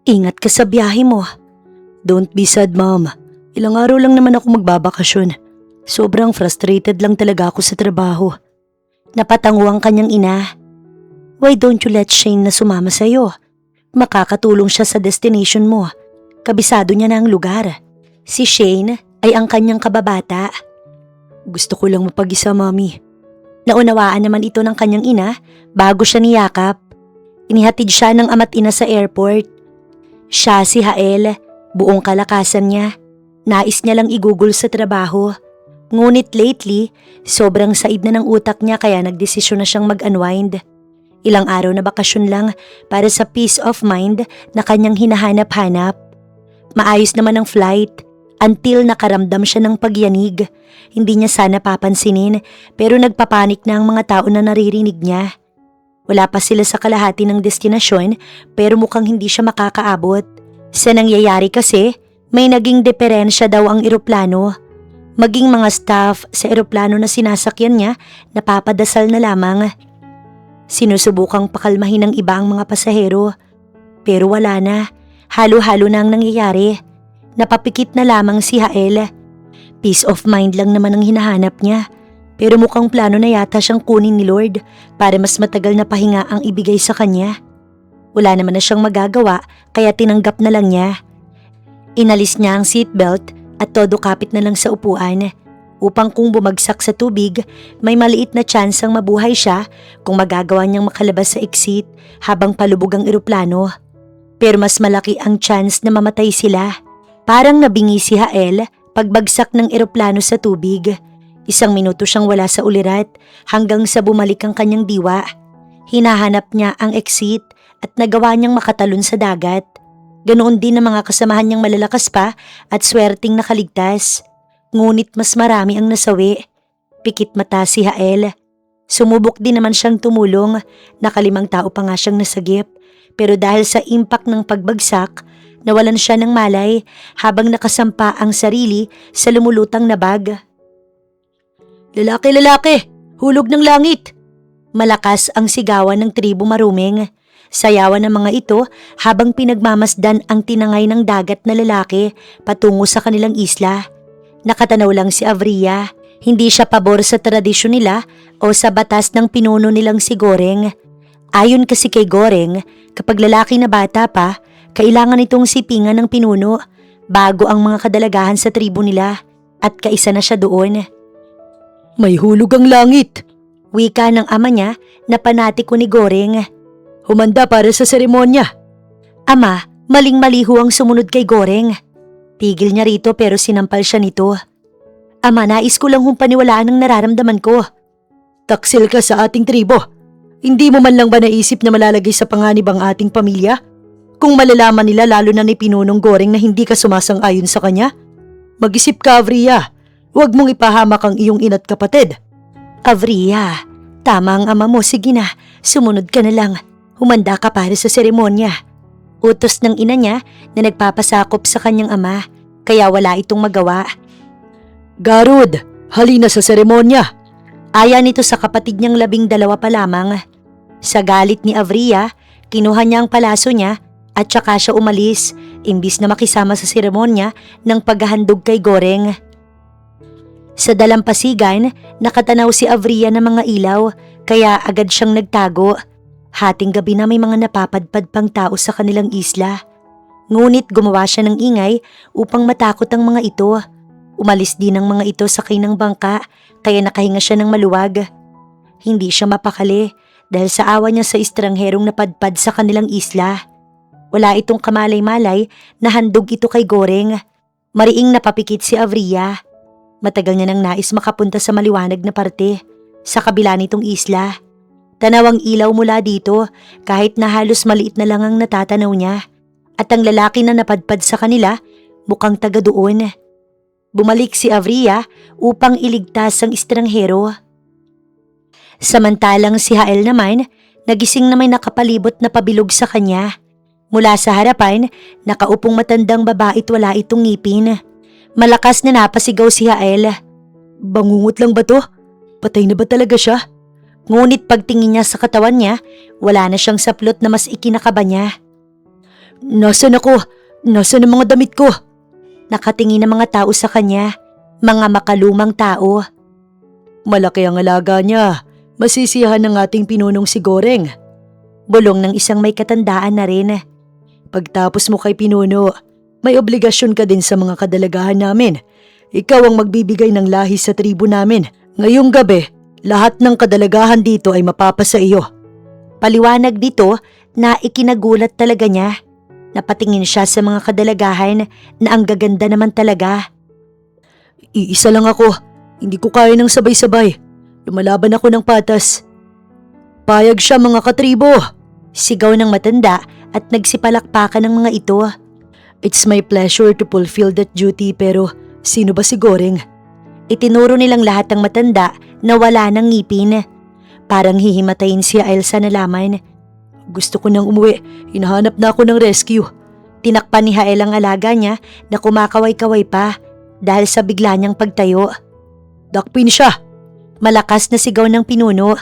Ingat ka sa biyahe mo. Don't be sad, ma'am. Ilang araw lang naman ako magbabakasyon. Sobrang frustrated lang talaga ako sa trabaho. Napatango ang kanyang ina. Why don't you let Shane na sumama sa'yo? Makakatulong siya sa destination mo. Kabisado niya na ang lugar. Si Shane ay ang kanyang kababata. Gusto ko lang mapag-isa, mami. Naunawaan naman ito ng kanyang ina bago siya niyakap. Inihatid siya ng ama't ina sa airport. Siya si Hael, buong kalakasan niya. Nais niya lang igugol sa trabaho. Ngunit lately, sobrang said na ng utak niya kaya nagdesisyon na siyang mag-unwind. Ilang araw na bakasyon lang para sa peace of mind na kanyang hinahanap-hanap. Maayos naman ang flight until nakaramdam siya ng pagyanig. Hindi niya sana papansinin pero nagpapanik na ang mga tao na naririnig niya. Wala pa sila sa kalahati ng destinasyon pero mukhang hindi siya makakaabot. Sa nangyayari kasi, may naging diferensya daw ang eroplano. Maging mga staff sa eroplano na sinasakyan niya, napapadasal na lamang. Sinusubukang pakalmahin ng iba ang mga pasahero. Pero wala na, halo-halo na ang nangyayari. Napapikit na lamang si Hael. Peace of mind lang naman ang hinahanap niya. Pero mukhang plano na yata siyang kunin ni Lord para mas matagal na pahinga ang ibigay sa kanya. Wala naman na siyang magagawa kaya tinanggap na lang niya. Inalis niya ang seatbelt at todo kapit na lang sa upuan upang kung bumagsak sa tubig, may maliit na tsansang mabuhay siya kung magagawa niyang makalabas sa exit habang palubog ang eroplano. Pero mas malaki ang chance na mamatay sila. Parang nabingi si Hael pagbagsak ng eroplano sa tubig. 1 minuto siyang wala sa ulirat hanggang sa bumalik ang kanyang diwa. Hinahanap niya ang exit at nagawa niyang makatalon sa dagat. Ganoon din ang mga kasamahan niyang malalakas pa at swerteng nakaligtas. Ngunit mas marami ang nasawi. Pikit mata si Hael. Sumubok din naman siyang tumulong. 5 tao pa nga siyang nasagip. Pero dahil sa impact ng pagbagsak, nawalan siya ng malay habang nakasampa ang sarili sa lumulutang na bag. Lalaki, lalaki! Hulog ng langit! Malakas ang sigawan ng tribo maruming. Sayawan ng mga ito habang pinagmamasdan ang tinangay ng dagat na lalaki patungo sa kanilang isla. Nakatanaw lang si Avria. Hindi siya pabor sa tradisyon nila o sa batas ng pinuno nilang si Goreng. Ayon kasi kay Goreng, kapag lalaki na bata pa, kailangan itong sipingan ng pinuno bago ang mga kadalagahan sa tribo nila at kaisa na siya doon. May hulog ang langit! Wika ng ama niya na panatiko ni Goreng. Humanda para sa seremonya. Ama, maling-mali ho ang sumunod kay Goreng. Tigil niya rito pero sinampal siya nito. Ama, nais ko lang hong paniwalaan ang nararamdaman ko. Taksil ka sa ating tribo. Hindi mo man lang ba naisip na malalagay sa panganib ang ating pamilya? Kung malalaman nila lalo na ni Pinunong Goreng na hindi ka sumasang-ayon sa kanya? Mag-isip ka, Avria. Huwag mong ipahamak ang iyong ina't kapatid. Avria, tama ang ama mo. Sige na, sumunod ka na lang. Humanda ka para sa seremonya. Utos ng ina niya na nagpapasakop sa kanyang ama, kaya wala itong magawa. Garud, halina sa seremonya. Aya nito sa kapatid niyang 12 pa lamang. Sa galit ni Avria, kinuha niya ang palaso niya at saka siya umalis imbis na makisama sa seremonya ng paghahandog kay Goreng. Sa dalampasigan, nakatanaw si Avria ng mga ilaw kaya agad siyang nagtago. Hating gabi na may mga napapadpad pang tao sa kanilang isla. Ngunit gumawa siya ng ingay upang matakot ang mga ito. Umalis din ang mga ito sakay ng bangka kaya nakahinga siya ng maluwag. Hindi siya mapakali dahil sa awa niya sa estrangherong napadpad sa kanilang isla. Wala itong kamalay-malay na handog ito kay Goreng. Mariing napapikit si Avria. Matagal niya nang nais makapunta sa maliwanag na parte sa kabila nitong isla. Tanaw ang ilaw mula dito kahit na halos maliit na lang ang natatanaw niya. At ang lalaki na napadpad sa kanila mukhang taga doon. Bumalik si Avria upang iligtas ang estranghero. Samantalang si Hael naman, nagising na may nakapalibot na pabilog sa kanya. Mula sa harapan, nakaupong matandang babae't wala itong ngipin. Malakas na napasigaw si Hael. Bangungot lang ba to? Patay na ba talaga siya? Ngunit pagtingin niya sa katawan niya, wala na siyang saplot na mas ikinakaba niya. Nasaan ako? Nasaan ang mga damit ko? Nakatingin ang mga tao sa kanya. Mga makalumang tao. Malaki ang alaga niya. Masisiyahan ng ating pinunong si Goreng. Bulong ng isang may katandaan na rin. Pagtapos mo kay pinuno, may obligasyon ka din sa mga kadalagahan namin. Ikaw ang magbibigay ng lahi sa tribo namin. Ngayong gabi, lahat ng kadalagahan dito ay mapapasa iyo. Paliwanag dito na ikinagulat talaga niya. Napatingin siya sa mga kadalagahan na ang gaganda naman talaga. Iisa lang ako. Hindi ko kaya ng sabay-sabay. Lumalaban ako ng patas. Payag siya mga katribo. Sigaw ng matanda at nagsipalakpakan ng mga ito. It's my pleasure to fulfill that duty pero sino ba si Goreng? Itinuro nilang lahat ng matanda na wala ng ngipin. Parang hihimatayin si Elsa na laman. Gusto ko nang umuwi. Hinahanap na ako ng rescue. Tinakpan ni Hael ang alaga niya na kumakaway-kaway pa dahil sa bigla niyang pagtayo. Dakpin siya! Malakas na sigaw ng pinuno.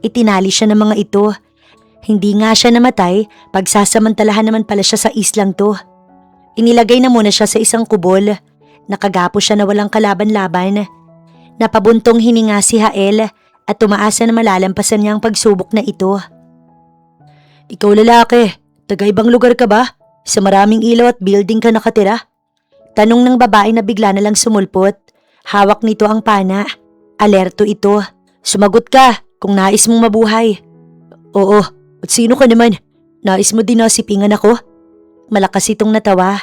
Itinali siya ng mga ito. Hindi nga siya namatay, pagsasamantalahan naman pala siya sa islang to. Inilagay na muna siya sa isang kubol. Nakagapo siya na walang kalaban-laban. Napabuntong hininga si Hael at tumaasa na malalampasan niya ang pagsubok na ito. Ikaw lalaki, taga-ibang lugar ka ba? Sa maraming ilaw at building ka nakatira? Tanong ng babae na bigla na lang sumulpot. Hawak nito ang pana. Alerto ito. Sumagot ka kung nais mong mabuhay. Oo, at sino ka naman? Nais mo din na sipingan ako? Malakas itong natawa.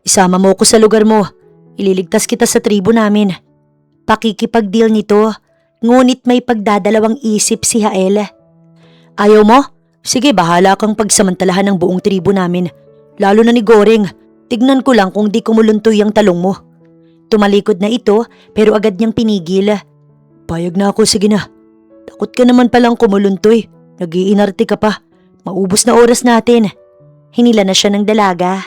Isama mo ko sa lugar mo. Ililigtas kita sa tribo namin. Pakikipag-deal nito, ngunit may pagdadalawang isip si Hael. Ayaw mo? Sige, bahala kang pagsamantalahan ng buong tribo namin. Lalo na ni Goreng. Tignan ko lang kung di kumuluntoy ang talong mo. Tumalikod na ito pero agad niyang pinigil. Payag na ako, sige na. Takot ka naman palang kumuluntoy. Nag-iinarte ka pa. Maubos na oras natin. Hinila na siya ng dalaga.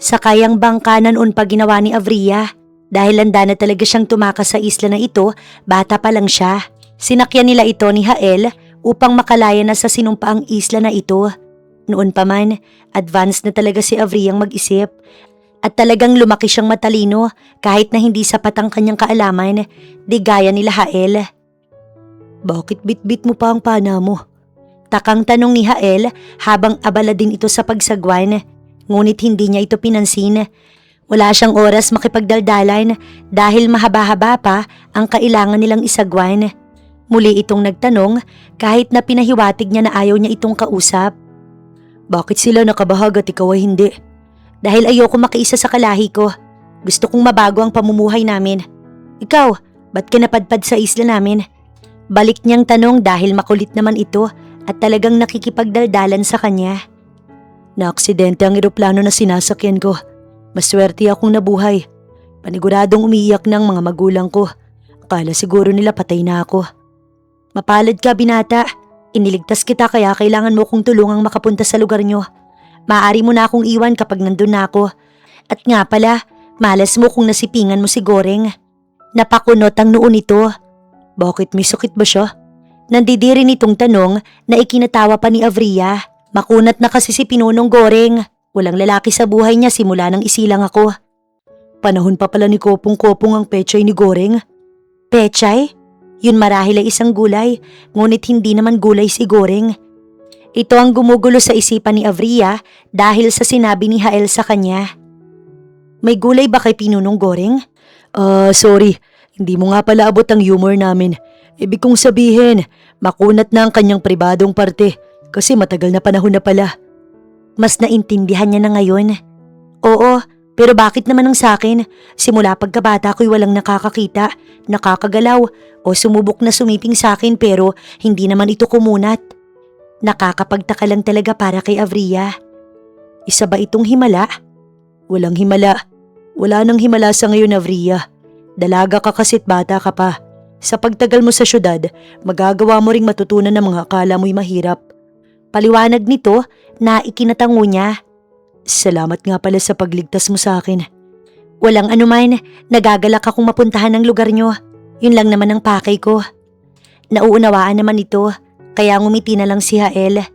Sakay ang bangka na noon pa ginawa ni Avria. Dahil handa na talaga siyang tumakas sa isla na ito, bata pa lang siya. Sinakyan nila ito ni Hael upang makalaya na sa sinumpaang isla na ito. Noon pa man, advanced na talaga si Avriang mag-isip. At talagang lumaki siyang matalino kahit na hindi sapat ang kanyang kaalaman, di gaya nila Hael. Bakit bit-bit mo pa ang pana mo? Takang tanong ni Hael habang abala din ito sa pagsagwan. Ngunit hindi niya ito pinansin. Wala siyang oras makipagdaldalan dahil mahaba-haba pa ang kailangan nilang isagwan. Muli itong nagtanong kahit na pinahiwatig niya na ayaw niya itong kausap. Bakit sila nakabahag at ikaw ay hindi? Dahil ayoko makiisa sa kalahi ko. Gusto kong mabago ang pamumuhay namin. Ikaw, ba't ka napadpad sa isla namin? Balik niyang tanong dahil makulit naman ito at talagang nakikipagdaldalan sa kanya. Naaksidente ang eroplano na sinasakyan ko. Maswerte akong nabuhay. Paniguradong umiiyak ng mga magulang ko. Akala siguro nila patay na ako. Mapalad ka, binata. Iniligtas kita kaya kailangan mo kong tulungang makapunta sa lugar nyo. Maaari mo na akong iwan kapag nandun na ako. At nga pala, malas mo kung nasipingan mo si Goreng. Napakunot ang noo nito. Bakit may sakit ba siya? Nandidiri nitong tanong na ikinatawa pa ni Avria. Makunat na kasi si Pinunong Goreng. Walang lalaki sa buhay niya simula nang isilang ako. Panahon pa pala ni Kopong-Kopong ang pechay ni Goreng. Pechay? Yun marahil ay isang gulay, ngunit hindi naman gulay si Goreng. Ito ang gumugulo sa isipan ni Avria dahil sa sinabi ni Hael sa kanya. May gulay ba kay Pinunong Goreng? Sorry. Hindi mo nga pala abot ang humor namin. Ibig kong sabihin, makunat na ang kanyang pribadong parte kasi matagal na panahon na pala. Mas naintindihan niya na ngayon. Oo, pero bakit naman ang sakin? Simula pagkabata ko'y walang nakakakita, nakakagalaw o sumubok na sumiping sakin pero hindi naman ito kumunat. Nakakapagtaka lang talaga para kay Avria. Isa ba itong himala? Walang himala. Wala nang himala sa ngayon, Avria. Dalaga ka kasit bata ka pa. Sa pagtagal mo sa syudad, magagawa mo ring matutunan ng mga akala mo'y mahirap. Paliwanag nito na ikinatango niya. Salamat nga pala sa pagligtas mo sa akin. Walang anuman, nagagalak akong mapuntahan ng lugar nyo. Yun lang naman ang pakay ko. Nauunawaan naman ito, kaya ngumiti na lang si Hael.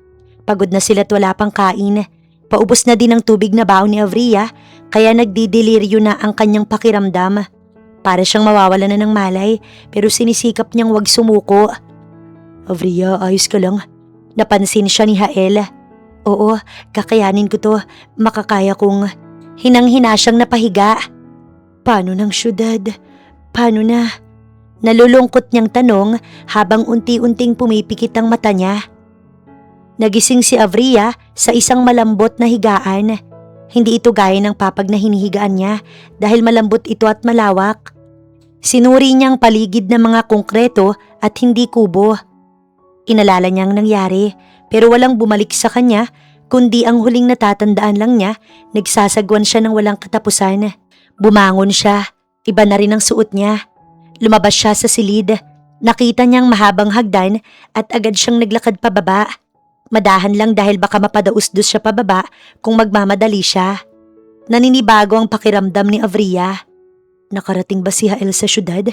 Pagod na sila't wala pang kain. Paubos na din ng tubig na baon ni Avria, kaya nagdideliryo na ang kanyang pakiramdam. Para siyang mawawala na ng malay, pero sinisikap niyang wag sumuko. Avria, ayos ka lang? Napansin siya ni Hael. Oo, kakayanin ko to. Makakaya kong... Hinang-hina siyang napahiga. Paano ng syudad? Paano na? Nalulungkot niyang tanong habang unti-unting pumipikit ang mata niya. Nagising si Avria sa isang malambot na higaan. Hindi ito gaya ng papag na hinihigaan niya dahil malambot ito at malawak. Sinuri niyang paligid ng mga konkreto at hindi kubo. Inalala niyang nangyari pero walang bumalik sa kanya kundi ang huling natatandaan lang niya, nagsasagwan siya ng walang katapusan. Bumangon siya, iba na rin ang suot niya. Lumabas siya sa silid, nakita niyang mahabang hagdan at agad siyang naglakad pababa. Madahan lang dahil baka mapadausdos siya pababa kung magmamadali siya. Naninibago ang pakiramdam ni Avria. Nakarating ba si Hael sa syudad?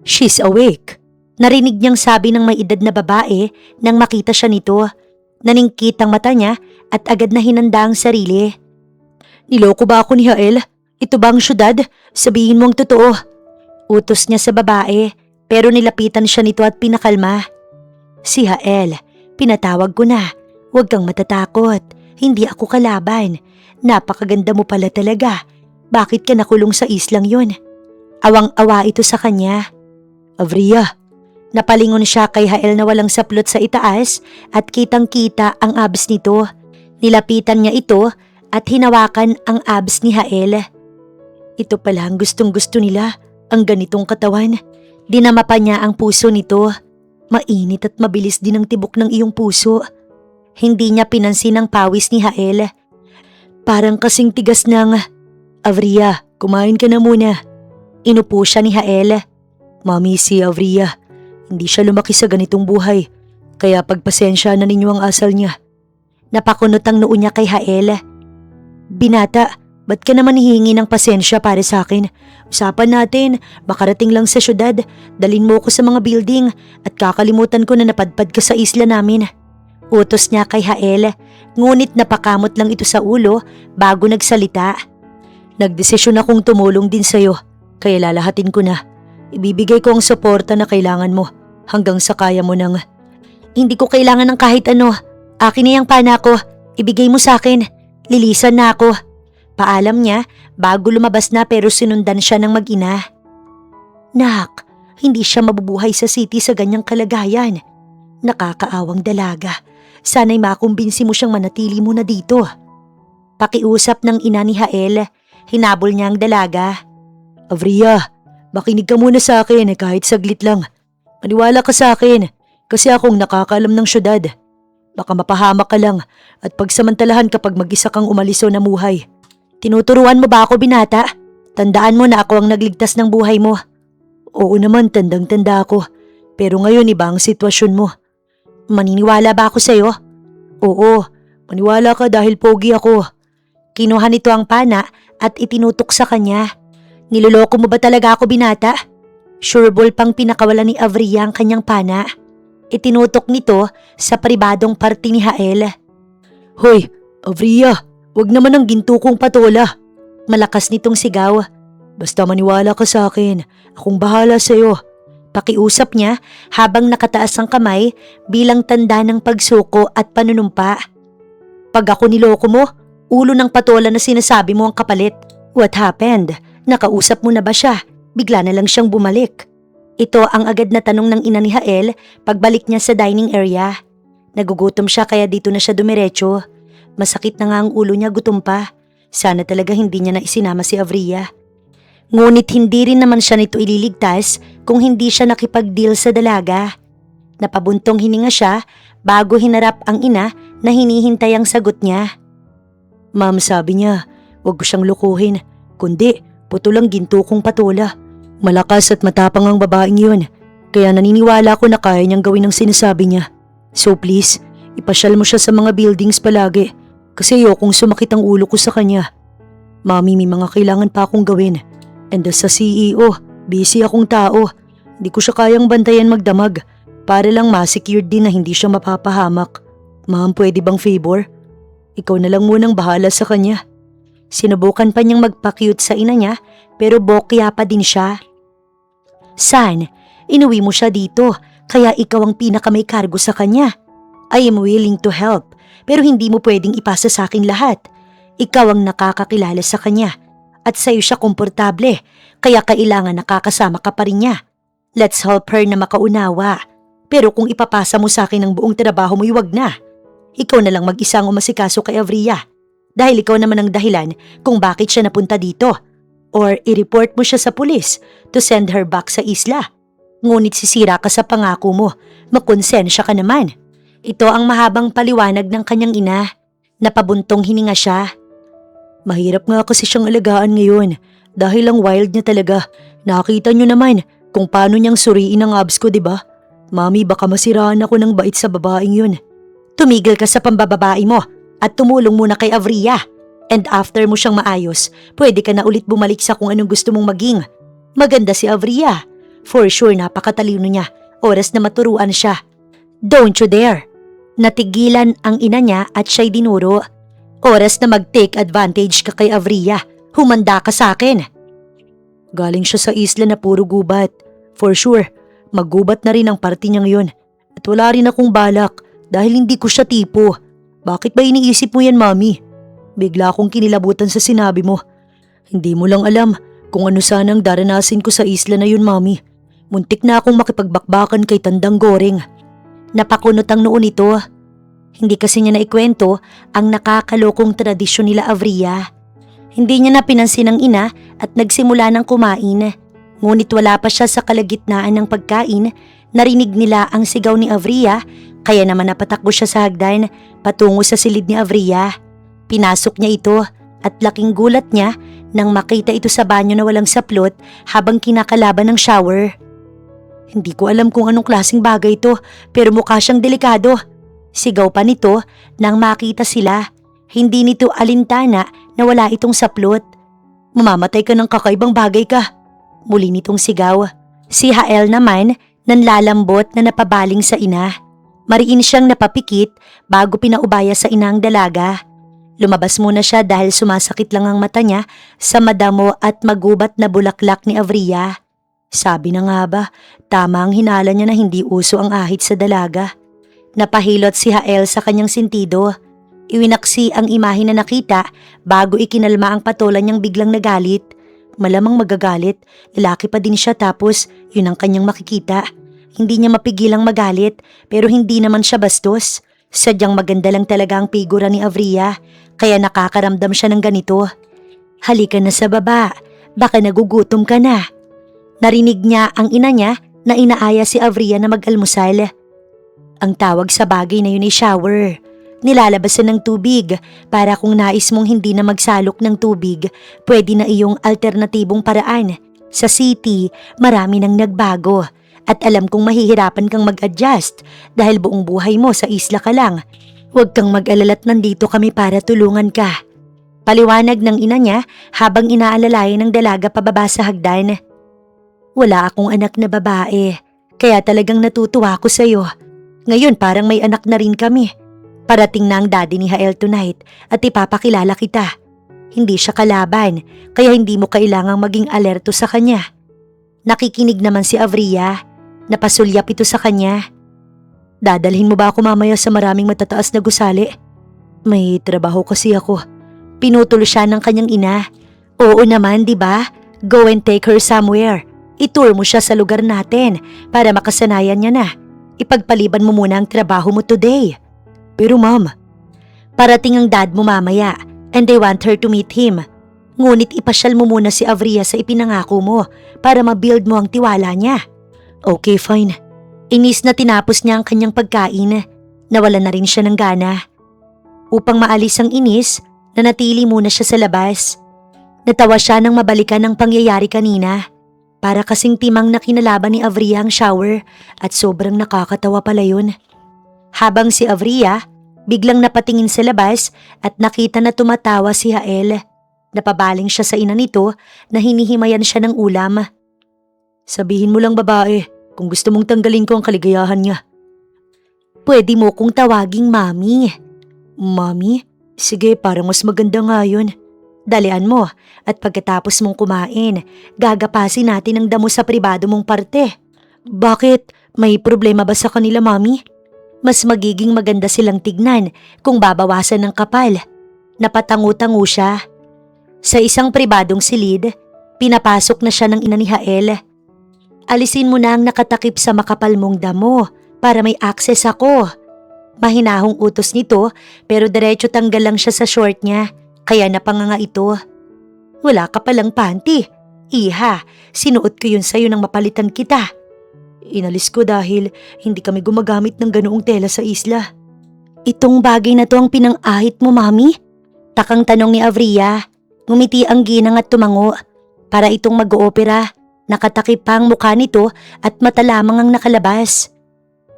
She's awake. Narinig niyang sabi ng may edad na babae nang makita siya nito. Naningkit ang mata niya at agad na hinanda ang sarili. Niloko ba ako ni Hael? Ito ba ang syudad? Sabihin mo ang totoo. Utos niya sa babae pero nilapitan siya nito at pinakalma. Si Hael, pinatawag ko na. Huwag kang matatakot. Hindi ako kalaban. Napakaganda mo pala talaga. Bakit ka nakulong sa islang yon? Awang-awa ito sa kanya. Avria. Napalingon siya kay Hael na walang saplot sa itaas at kitang-kita ang abs nito. Nilapitan niya ito at hinawakan ang abs ni Hael. Ito pala ang gustong-gusto nila, ang ganitong katawan. Dinama pa niya ang puso nito. Mainit at mabilis din ang tibok ng iyong puso. Hindi niya pinansin ang pawis ni Hael. Parang kasing tigas ng... Avria, kumain ka na muna. Inupo siya ni Hael. Mami, si Avria. Hindi siya lumaki sa ganitong buhay, kaya pagpasensya na ninyo ang asal niya. Napakunot ang noo niya kay Hael. Binata, ba't ka naman hihingi ng pasensya para sa akin? Usapan natin, makarating lang sa syudad, dalin mo ko sa mga building at kakalimutan ko na napadpad ka sa isla namin. Utos niya kay Hael, ngunit napakamot lang ito sa ulo bago nagsalita. Nagdesisyon akong tumulong din sa'yo, kaya lalahatin ko na. Ibibigay ko ang suporta na kailangan mo hanggang sa kaya mo nang... Hindi ko kailangan ng kahit ano. Akin na yung pana ko. Ibigay mo sa akin. Lilisan na ako. Paalam niya bago lumabas na pero sinundan siya ng mag-ina. Nak, hindi siya mabubuhay sa city sa ganyang kalagayan. Nakakaawang dalaga. Sana'y makumbinsi mo siyang manatili muna dito. Pakiusap ng ina ni Hael. Hinabol niya ang dalaga. Avria, makinig ka muna sa akin kahit saglit lang. Maniwala ka sa akin kasi akong nakakaalam ng syudad. Baka mapahamak ka lang at pagsamantalahan kapag mag-isa kang umalis o namuhay. Tinuturuan mo ba ako, binata? Tandaan mo na ako ang nagligtas ng buhay mo. Oo naman, tandang-tanda ako. Pero ngayon iba ang sitwasyon mo. Maniniwala ba ako sa'yo? Oo, maniwala ka dahil pogi ako. Kinuha nito ang pana at itinutok sa kanya. Niloloko mo ba talaga ako, binata? Sureball pang pinakawala ni Avria ang kanyang pana. Itinutok nito sa pribadong parte ni Hael. Hoy, Avria, wag naman ang ginto kong patola. Malakas nitong sigaw. Basta maniwala ka sa akin, akong bahala sa'yo. Pakiusap niya habang nakataas ang kamay bilang tanda ng pagsuko at panunumpa. Pag ako niloko mo, ulo ng patola na sinasabi mo ang kapalit. What happened? Nakausap mo na ba siya? Bigla na lang siyang bumalik. Ito ang agad na tanong ng ina ni Hael pagbalik niya sa dining area. Nagugutom siya kaya dito na siya dumiretso. Masakit na nga ang ulo niya, gutom pa. Sana talaga hindi niya na isinama si Avria. Ngunit hindi rin naman siya nito ililigtas kung hindi siya nakipag-deal sa dalaga. Napabuntong hininga siya bago hinarap ang ina na hinihintay ang sagot niya. Ma'am, sabi niya, huwag ko siyang lukuhin, kundi putulang ginto kong patola. Malakas at matapang ang babaeng yun, kaya naniniwala ko na kaya niyang gawin ang sinasabi niya. So please, ipasyal mo siya sa mga buildings palagi kasi ayokong sumakit ang ulo ko sa kanya. Mami, may mga kailangan pa akong gawin. And as a CEO, busy akong tao. Hindi ko siya kayang bantayan magdamag para lang ma-secure din na hindi siya mapapahamak. Ma'am, pwede bang favor? Ikaw na lang munang bahala sa kanya. Sinubukan pa niyang magpa-cute sa ina niya pero bokya pa din siya. San, inuwi mo siya dito kaya ikaw ang pinakamay kargo sa kanya. I am willing to help pero hindi mo pwedeng ipasa sa akin lahat. Ikaw ang nakakakilala sa kanya at sa'yo siya komportable kaya kailangan nakakasama ka pa rin niya. Let's help her na makaunawa. Pero kung ipapasa mo sa akin ang buong trabaho mo, iwag na. Ikaw na lang mag-isang umasikaso kay Avria. Dahil ikaw naman ang dahilan kung bakit siya napunta dito. Or i-report mo siya sa pulis to send her back sa isla. Ngunit sisira ka sa pangako mo, makonsensya ka naman. Ito ang mahabang paliwanag ng kanyang ina. Napabuntong hininga siya. Mahirap nga kasi siyang alagaan ngayon dahil ang wild niya talaga. Nakita niyo naman kung paano niyang suriin ang abs ko, diba? Mami, baka masiraan ako ng bait sa babaeng yun. Tumigil ka sa pambababae mo at tumulong muna kay Avria. And after mo siyang maayos, pwede ka na ulit bumalik sa kung anong gusto mong maging. Maganda si Avria. For sure napakatalino niya. Oras na maturuan siya. Don't you dare. Natigilan ang ina niya at siya'y dinuro. Oras na mag-take advantage ka kay Avria. Humanda ka sa akin. Galing siya sa isla na puro gubat. For sure, maggubat na rin ang party niya ngayon. At wala rin akong balak dahil hindi ko siya tipo. Bakit ba iniisip mo yan, Mami? Bigla akong kinilabutan sa sinabi mo. Hindi mo lang alam kung ano sanang daranasin ko sa isla na yun, Mami. Muntik na akong makipagbakbakan kay Tandang Goreng. Napakunot ang noon ito. Hindi kasi niya naikwento ang nakakalokong tradisyon nila Avria. Hindi niya na pinansin ang ina at nagsimula ng kumain. Ngunit wala pa siya sa kalagitnaan ng pagkain, narinig nila ang sigaw ni Avria, kaya naman napatakbo siya sa hagdan patungo sa silid ni Avria. Pinasok niya ito at laking gulat niya nang makita ito sa banyo na walang saplot habang kinakalaban ng shower. Hindi ko alam kung anong klaseng bagay ito pero mukha siyang delikado. Sigaw pa nito nang makita sila. Hindi nito alintana na wala itong saplot. Mamamatay ka ng kakaibang bagay ka. Muli nitong sigaw. Si Hael naman nanlalambot na napabaling sa ina. Mariin siyang napapikit bago pinaubaya sa ina ang dalaga. Lumabas muna siya dahil sumasakit lang ang mata niya sa madamo at magubat na bulaklak ni Avria. Sabi na nga ba, tama ang hinala niya na hindi uso ang ahit sa dalaga. Napahilot si Hael sa kanyang sentido. Iwinaksi ang imahe na nakita bago ikinalma ang patola niyang biglang nagalit. Malamang magagalit, lalaki pa din siya tapos yun ang kanyang makikita. Hindi niya mapigilang magalit pero hindi naman siya bastos. Sadyang maganda lang talaga ang figura ni Avria kaya nakakaramdam siya ng ganito. Halika na sa baba, baka nagugutom ka na. Narinig niya ang ina niya na inaaya si Avria na mag-almusal. Ang tawag sa bagay na yun ay shower. Nilalabasan ng tubig para kung nais mong hindi na magsalok ng tubig, pwede na iyong alternatibong paraan. Sa city, marami nang nagbago at alam kong mahihirapan kang mag-adjust dahil buong buhay mo sa isla ka lang. Huwag kang mag-alala't nandito kami para tulungan ka. Paliwanag ng ina niya habang inaalalayan ng dalaga pababa sa hagdan. Wala akong anak na babae, kaya talagang natutuwa ako sa'yo. Ngayon parang may anak na rin kami. Parating na ang daddy ni Hael tonight at ipapakilala kita. Hindi siya kalaban, kaya hindi mo kailangang maging alerto sa kanya. Nakikinig naman si Avria. Napasulyap ito sa kanya. Dadalhin mo ba ako mamaya sa maraming matataas na gusali? May trabaho kasi ako. Pinutol siya ng kanyang ina. Oo naman, di ba? Go and take her somewhere. Itour mo siya sa lugar natin para makasanayan niya na. Ipagpaliban mo muna ang trabaho mo today. Pero ma'am, parating ang dad mo mamaya and they want her to meet him. Ngunit ipasyal mo muna si Avria sa ipinangako mo para ma-build mo ang tiwala niya. Okay, fine. Inis na tinapos niya ang kanyang pagkain. Nawala na rin siya ng gana. Upang maalis ang inis, nanatili muna siya sa labas. Natawa siya nang mabalikan ang pangyayari kanina. Para kasing timang na kinalaban ni Avria ang shower at sobrang nakakatawa pala yun. Habang si Avria, biglang napatingin sa labas at nakita na tumatawa si Hael. Napabaling siya sa ina nito na hinihimayan siya ng ulam. Sabihin mo lang babae kung gusto mong tanggalin ko ang kaligayahan niya. Pwede mo kong tawaging Mami. Mami? Sige, parang mas maganda nga yun. Dalian mo at pagkatapos mong kumain, gagapasin natin ang damo sa pribado mong parte. Bakit? May problema ba sa kanila, Mami? Mas magiging maganda silang tignan kung babawasan ng kapal. Napatangu-tangu siya. Sa isang pribadong silid, pinapasok na siya ng ina ni Hael. Alisin mo na ang nakatakip sa makapal mong damo para may access ako. Mahinahong utos nito pero diretso tanggal lang siya sa short niya kaya napanganga ito. Wala ka palang panty. Iha, sinuot ko yun sa'yo nang mapalitan kita. Inalis ko dahil hindi kami gumagamit ng ganoong tela sa isla. Itong bagay na to ang pinang-ahit mo, Mami? Takang tanong ni Avria. Ngumiti ang ginang at tumango. Para itong mag-oopera, nakatakip pa ang mukha nito at mata lamang ang nakalabas.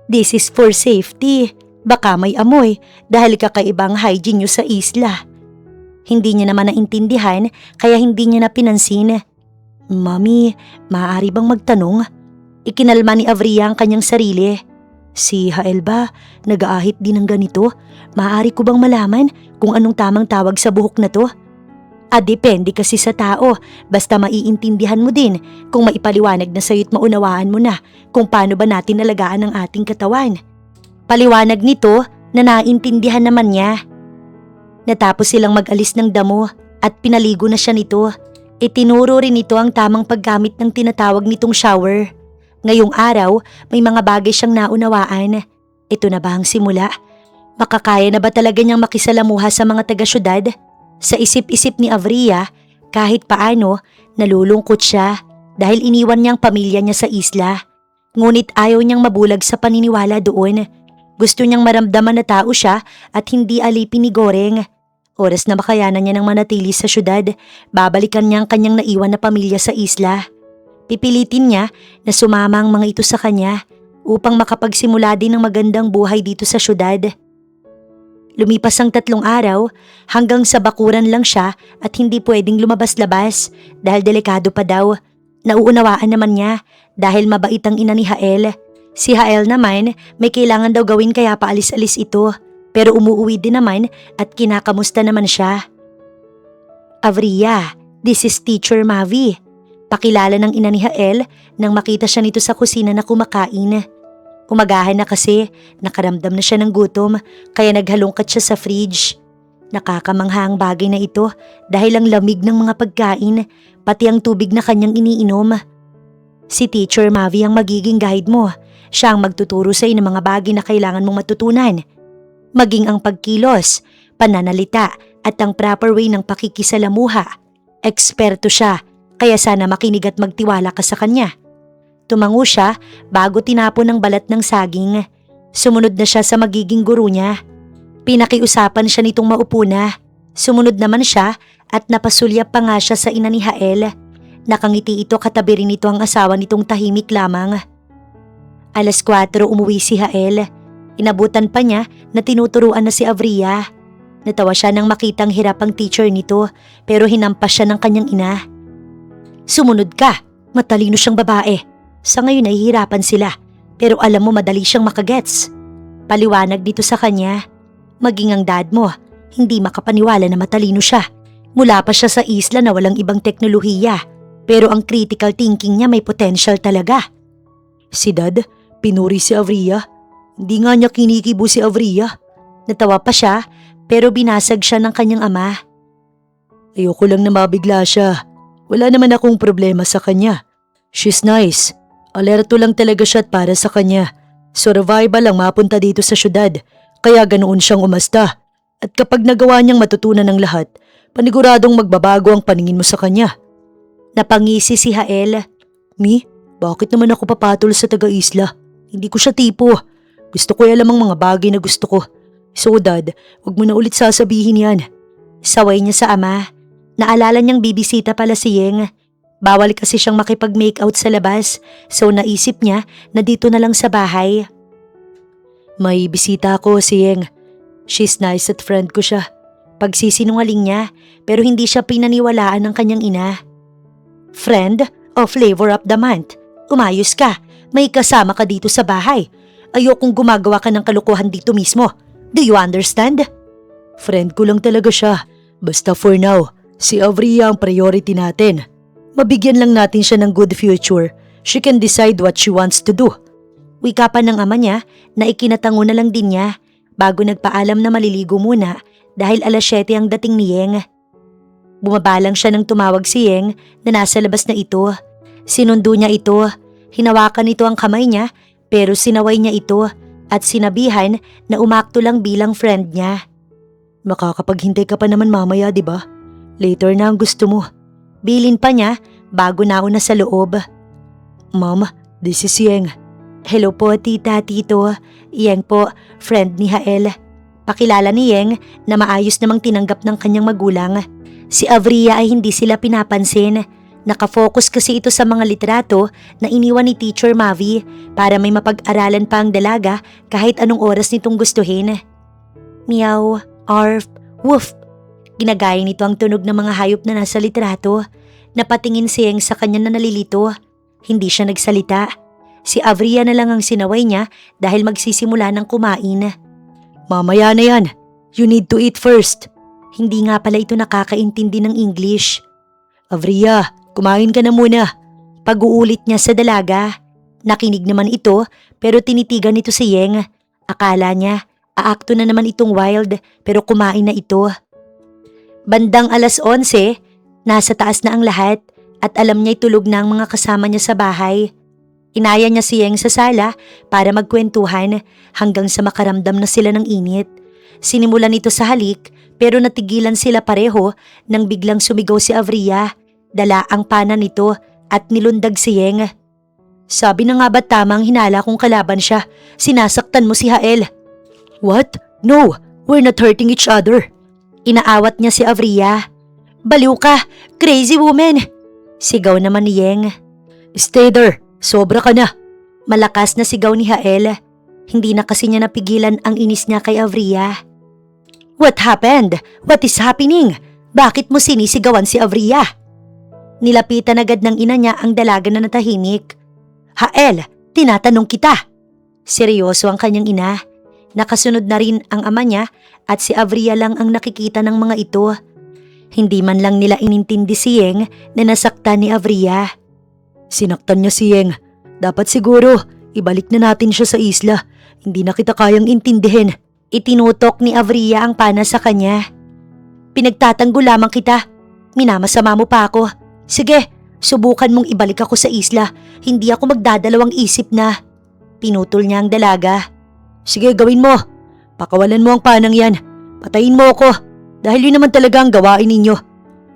This is for safety. Baka may amoy dahil kakaibang hygiene nyo sa isla. Hindi niya naman naintindihan kaya hindi niya na pinansin. Mami, maaari bang magtanong? Ikinalma ni Avria ang kanyang sarili. Si Hael ba, nag-aahit din ng ganito? Maaari ko bang malaman kung anong tamang tawag sa buhok na to? Depende kasi sa tao, basta maiintindihan mo din kung maipaliwanag na sa'yo't maunawaan mo na kung paano ba natin alagaan ang ating katawan. Paliwanag nito na naintindihan naman niya. Natapos silang mag-alis ng damo at pinaligo na siya nito. Itinuro rin nito ang tamang paggamit ng tinatawag nitong shower. Ngayong araw, may mga bagay siyang naunawaan. Ito na ba ang simula? Makakaya na ba talaga niyang makisalamuha sa mga taga-syudad? Sa isip-isip ni Avria, kahit paano, nalulungkot siya dahil iniwan niyang pamilya niya sa isla. Ngunit ayaw niyang mabulag sa paniniwala doon. Gusto niyang maramdaman na tao siya at hindi alipin ni Goreng. Oras na makayanan niya ng manatili sa syudad, babalikan niya ang kanyang naiwan na pamilya sa isla. Pipilitin niya na sumama ang mga ito sa kanya upang makapagsimula din ng magandang buhay dito sa syudad. Lumipas ang 3 araw hanggang sa bakuran lang siya at hindi pwedeng lumabas-labas dahil delikado pa daw. Nauunawaan naman niya dahil mabait ang ina ni Hael. Si Hael naman may kailangan daw gawin kaya paalis-alis ito pero umuuwi din naman at kinakamusta naman siya. Avria, this is Teacher Mavi. Pakilala ng ina ni Hael nang makita siya nito sa kusina na kumakain. Umagahan na kasi, nakaramdam na siya ng gutom kaya naghalongkat siya sa fridge. Nakakamangha ang bagay na ito dahil ang lamig ng mga pagkain, pati ang tubig na kanyang iniinom. Si Teacher Mavi ang magiging guide mo. Siya ang magtuturo sa iyo ng mga bagay na kailangan mong matutunan. Maging ang pagkilos, pananalita at ang proper way ng pakikisalamuha. Eksperto siya. Kaya sana makinig at magtiwala ka sa kanya. Tumango siya bago tinapon ang balat ng saging. Sumunod na siya sa magiging guru niya. Pinakiusapan siya nitong maupo na. Sumunod naman siya at napasulyap pa nga siya sa ina ni Hael. Nakangiti ito katabi rin nito ang asawa nitong tahimik lamang. 4:00 umuwi si Hael. Inabutan pa niya na tinuturuan na si Avria. Natawa siya nang makitang hirap ang teacher nito pero hinampas siya ng kanyang ina. Sumunod ka, matalino siyang babae. Sa ngayon nahihirapan sila, pero alam mo madali siyang makagets. Paliwanag dito sa kanya. Maging ang dad mo, hindi makapaniwala na matalino siya. Mula pa siya sa isla na walang ibang teknolohiya, pero ang critical thinking niya may potential talaga. Si dad, pinuri si Avria. Hindi nga niya kinikibo si Avria. Natawa pa siya, pero binasag siya ng kanyang ama. Ayoko lang na mabigla siya. Wala naman akong problema sa kanya. She's nice. Alerto lang talaga siya at para sa kanya. Survival lang mapunta dito sa syudad, kaya ganoon siyang umasta. At kapag nagawa niyang matutunan ng lahat, paniguradong magbabago ang paningin mo sa kanya. Napangisi si Hael. Mi, bakit naman ako papatol sa taga-isla? Hindi ko siya tipo. Gusto ko alam ang mga bagay na gusto ko. So dad, wag mo na ulit sasabihin yan. Saway niya sa ama. Naalala niyang bibisita pala si Yeng. Bawal kasi siyang makipag-make-out sa labas, so naisip niya na dito na lang sa bahay. May bisita ako si Yeng. She's nice at friend ko siya. Pagsisinungaling niya, pero hindi siya pinaniwalaan ng kanyang ina. Friend o flavor of the month? Umayos ka, may kasama ka dito sa bahay. Ayokong gumagawa ka ng kalokohan dito mismo. Do you understand? Friend ko lang talaga siya. Basta for now, si Avria ang priority natin. Mabigyan lang natin siya ng good future. She can decide what she wants to do. Wika pa ng ama niya na ikinatango na lang din niya bago nagpaalam na maliligo muna dahil 7:00 ang dating ni Yeng. Bumaba lang siya nang tumawag si Yeng na nasa labas na ito. Sinundo niya ito. Hinawakan nito ang kamay niya pero sinaway niya ito at sinabihan na umakto lang bilang friend niya. Makakapaghintay ka pa naman mamaya, di ba? Later na ang gusto mo. Bilin pa niya bago nauna sa loob. Ma'am, this is Yeng. Hello po tita, tito. Yeng po, friend ni Hael. Pakilala ni Yeng na maayos namang tinanggap ng kanyang magulang. Si Avria ay hindi sila pinapansin. Nakafocus kasi ito sa mga litrato na iniwan ni Teacher Mavi para may mapag-aralan pa ang dalaga kahit anong oras nitong gustuhin. Meow, arf, woof. Ginagaya nito ang tunog ng mga hayop na nasa litrato. Napatingin si Yeng sa kanya na nalilito. Hindi siya nagsalita. Si Avria na lang ang sinaway niya dahil magsisimula ng kumain. Mamaya na yan. You need to eat first. Hindi nga pala ito nakakaintindi ng English. Avria, kumain ka na muna. Pag-uulit niya sa dalaga. Nakinig naman ito pero tinitigan nito si Yeng. Akala niya, aakto na naman itong Wild pero kumain na ito. Bandang 11:00, nasa taas na ang lahat at alam niya'y tulog na ang mga kasama niya sa bahay. Inaya niya si Yeng sa sala para magkwentuhan hanggang sa makaramdam na sila ng init. Sinimulan ito sa halik pero natigilan sila pareho nang biglang sumigaw si Avria. Dala ang pana nito at nilundag si Yeng. Sabi na nga ba tamang hinala kung kalaban siya? Sinasaktan mo si Hael. What? No, we're not hurting each other. Inaawat niya si Avria. Baliw ka, crazy woman! Sigaw naman ni Yeng. Stay there, sobra ka na. Malakas na sigaw ni Hael. Hindi na kasi niya napigilan ang inis niya kay Avria. What happened? What is happening? Bakit mo sinisigawan si Avria? Nilapitan agad ng ina niya ang dalaga na natahimik. Hael, tinatanong kita. Seryoso ang kanyang ina. Nakasunod na rin ang ama niya at si Avria lang ang nakikita ng mga ito. Hindi man lang nila inintindi si Yeng na nasaktan ni Avria. Sinaktan niya si Yeng. Dapat siguro, ibalik na natin siya sa isla. Hindi na kita kayang intindihin. Itinutok ni Avria ang pana sa kanya. Pinagtatanggol lamang kita. Minamasama mo pa ako. Sige, subukan mong ibalik ako sa isla. Hindi ako magdadalawang isip na. Pinutol niya ang dalaga. Sige, gawin mo. Pakawalan mo ang panang yan. Patayin mo ako. Dahil yun naman talaga ang gawain ninyo.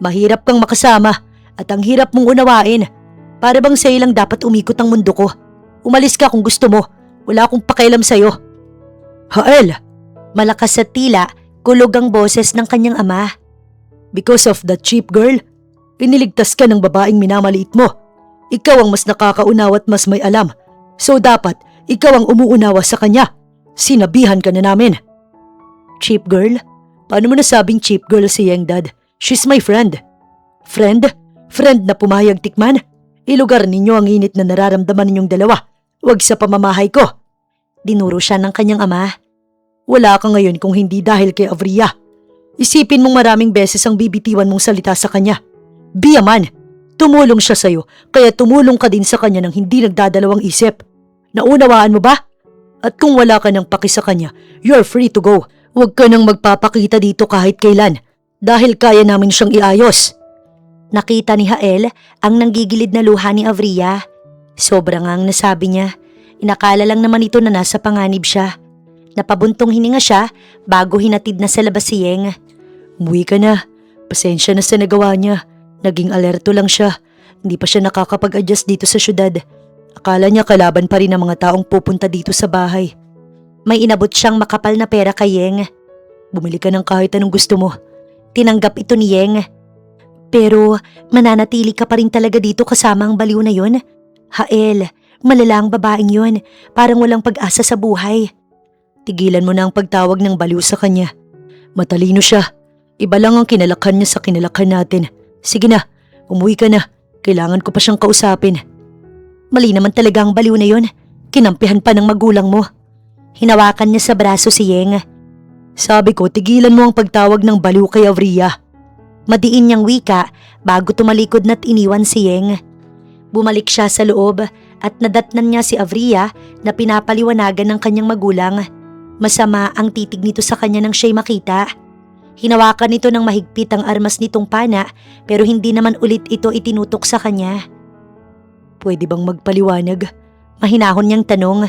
Mahirap kang makasama at ang hirap mong unawain. Para bang sa'yo lang dapat umikot ang mundo ko. Umalis ka kung gusto mo. Wala akong pakialam sa'yo. Hael! Malakas sa tila, kulog ang boses ng kanyang ama. Because of that cheap girl, iniligtas ka ng babaeng minamaliit mo. Ikaw ang mas nakakaunawa at mas may alam. So dapat, ikaw ang umuunawa sa kanya. Sinabihan ka na namin. Cheap girl? Paano mo nasabing cheap girl si Yeng, Dad? She's my friend. Friend? Friend na pumayag tikman? Ilugar ninyo ang init na nararamdaman ninyong dalawa. Huwag sa pamamahay ko. Dinuro siya ng kanyang ama. Wala ka ngayon kung hindi dahil kay Avria. Isipin mong maraming beses ang bibitiwan mong salita sa kanya. Be a man. Tumulong siya sa'yo, kaya tumulong ka din sa kanya ng hindi nagdadalawang isip. Naunawaan mo ba? At kung wala ka ng paki sa kanya, you're free to go. Huwag ka nang magpapakita dito kahit kailan. Dahil kaya namin siyang iayos. Nakita ni Hael ang nanggigilid na luha ni Avria. Sobrang ang nasabi niya. Inakala lang naman ito na nasa panganib siya. Napabuntong hininga siya bago hinatid na sa labas si Yeng. Umuwi ka na. Pasensya na sa nagawa niya. Naging alerto lang siya. Hindi pa siya nakakapag-adjust dito sa syudad. Akala niya kalaban pa rin ang mga taong pupunta dito sa bahay. May inabot siyang makapal na pera kay Yeng. Bumili ka ng kahit anong gusto mo. Tinanggap ito ni Yeng. Pero mananatili ka pa rin talaga dito kasama ang baliw na yon? Hael, malala ang babaeng yon. Parang walang pag-asa sa buhay. Tigilan mo na ang pagtawag ng baliw sa kanya. Matalino siya. Iba lang ang kinalakhan niya sa kinalakhan natin. Sige na, umuwi ka na. Kailangan ko pa siyang kausapin. Mali naman talaga ang baliw na yon. Kinampihan pa ng magulang mo. Hinawakan niya sa braso si Yeng. Sabi ko, tigilan mo ang pagtawag ng baliw kay Avria. Madiin niyang wika bago tumalikod na't iniwan si Yeng. Bumalik siya sa loob at nadatnan niya si Avria na pinapaliwanagan ng kanyang magulang. Masama ang titig nito sa kanya nang siya'y makita. Hinawakan nito ng mahigpit ang armas nitong pana pero hindi naman ulit ito itinutok sa kanya. Pwede bang magpaliwanag? Mahinahon niyang tanong.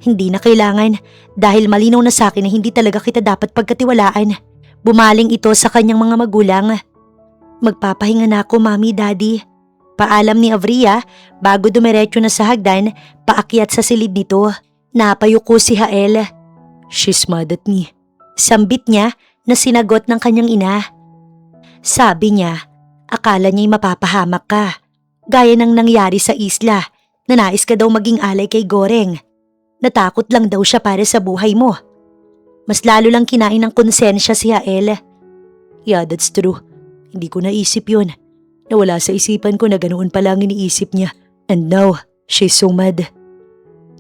Hindi na kailangan dahil malinaw na sa akin na hindi talaga kita dapat pagkatiwalaan. Bumaling ito sa kanyang mga magulang. Magpapahinga na ako, Mami, Daddy. Paalam ni Avria bago dumiretso na sa hagdan paakyat sa silid nito. Napayuko si Hael. She's mad at me. Sambit niya na sinagot ng kanyang ina. Sabi niya, akala niya'y mapapahamak ka. Gaya ng nangyari sa isla na nais ka daw maging alay kay Goreng. Natakot lang daw siya para sa buhay mo. Mas lalo lang kinain ng konsensya si Hael. Yeah, that's true. Hindi ko naisip yun. Nawala sa isipan ko na ganoon pa lang iniisip niya. And now, she's so mad.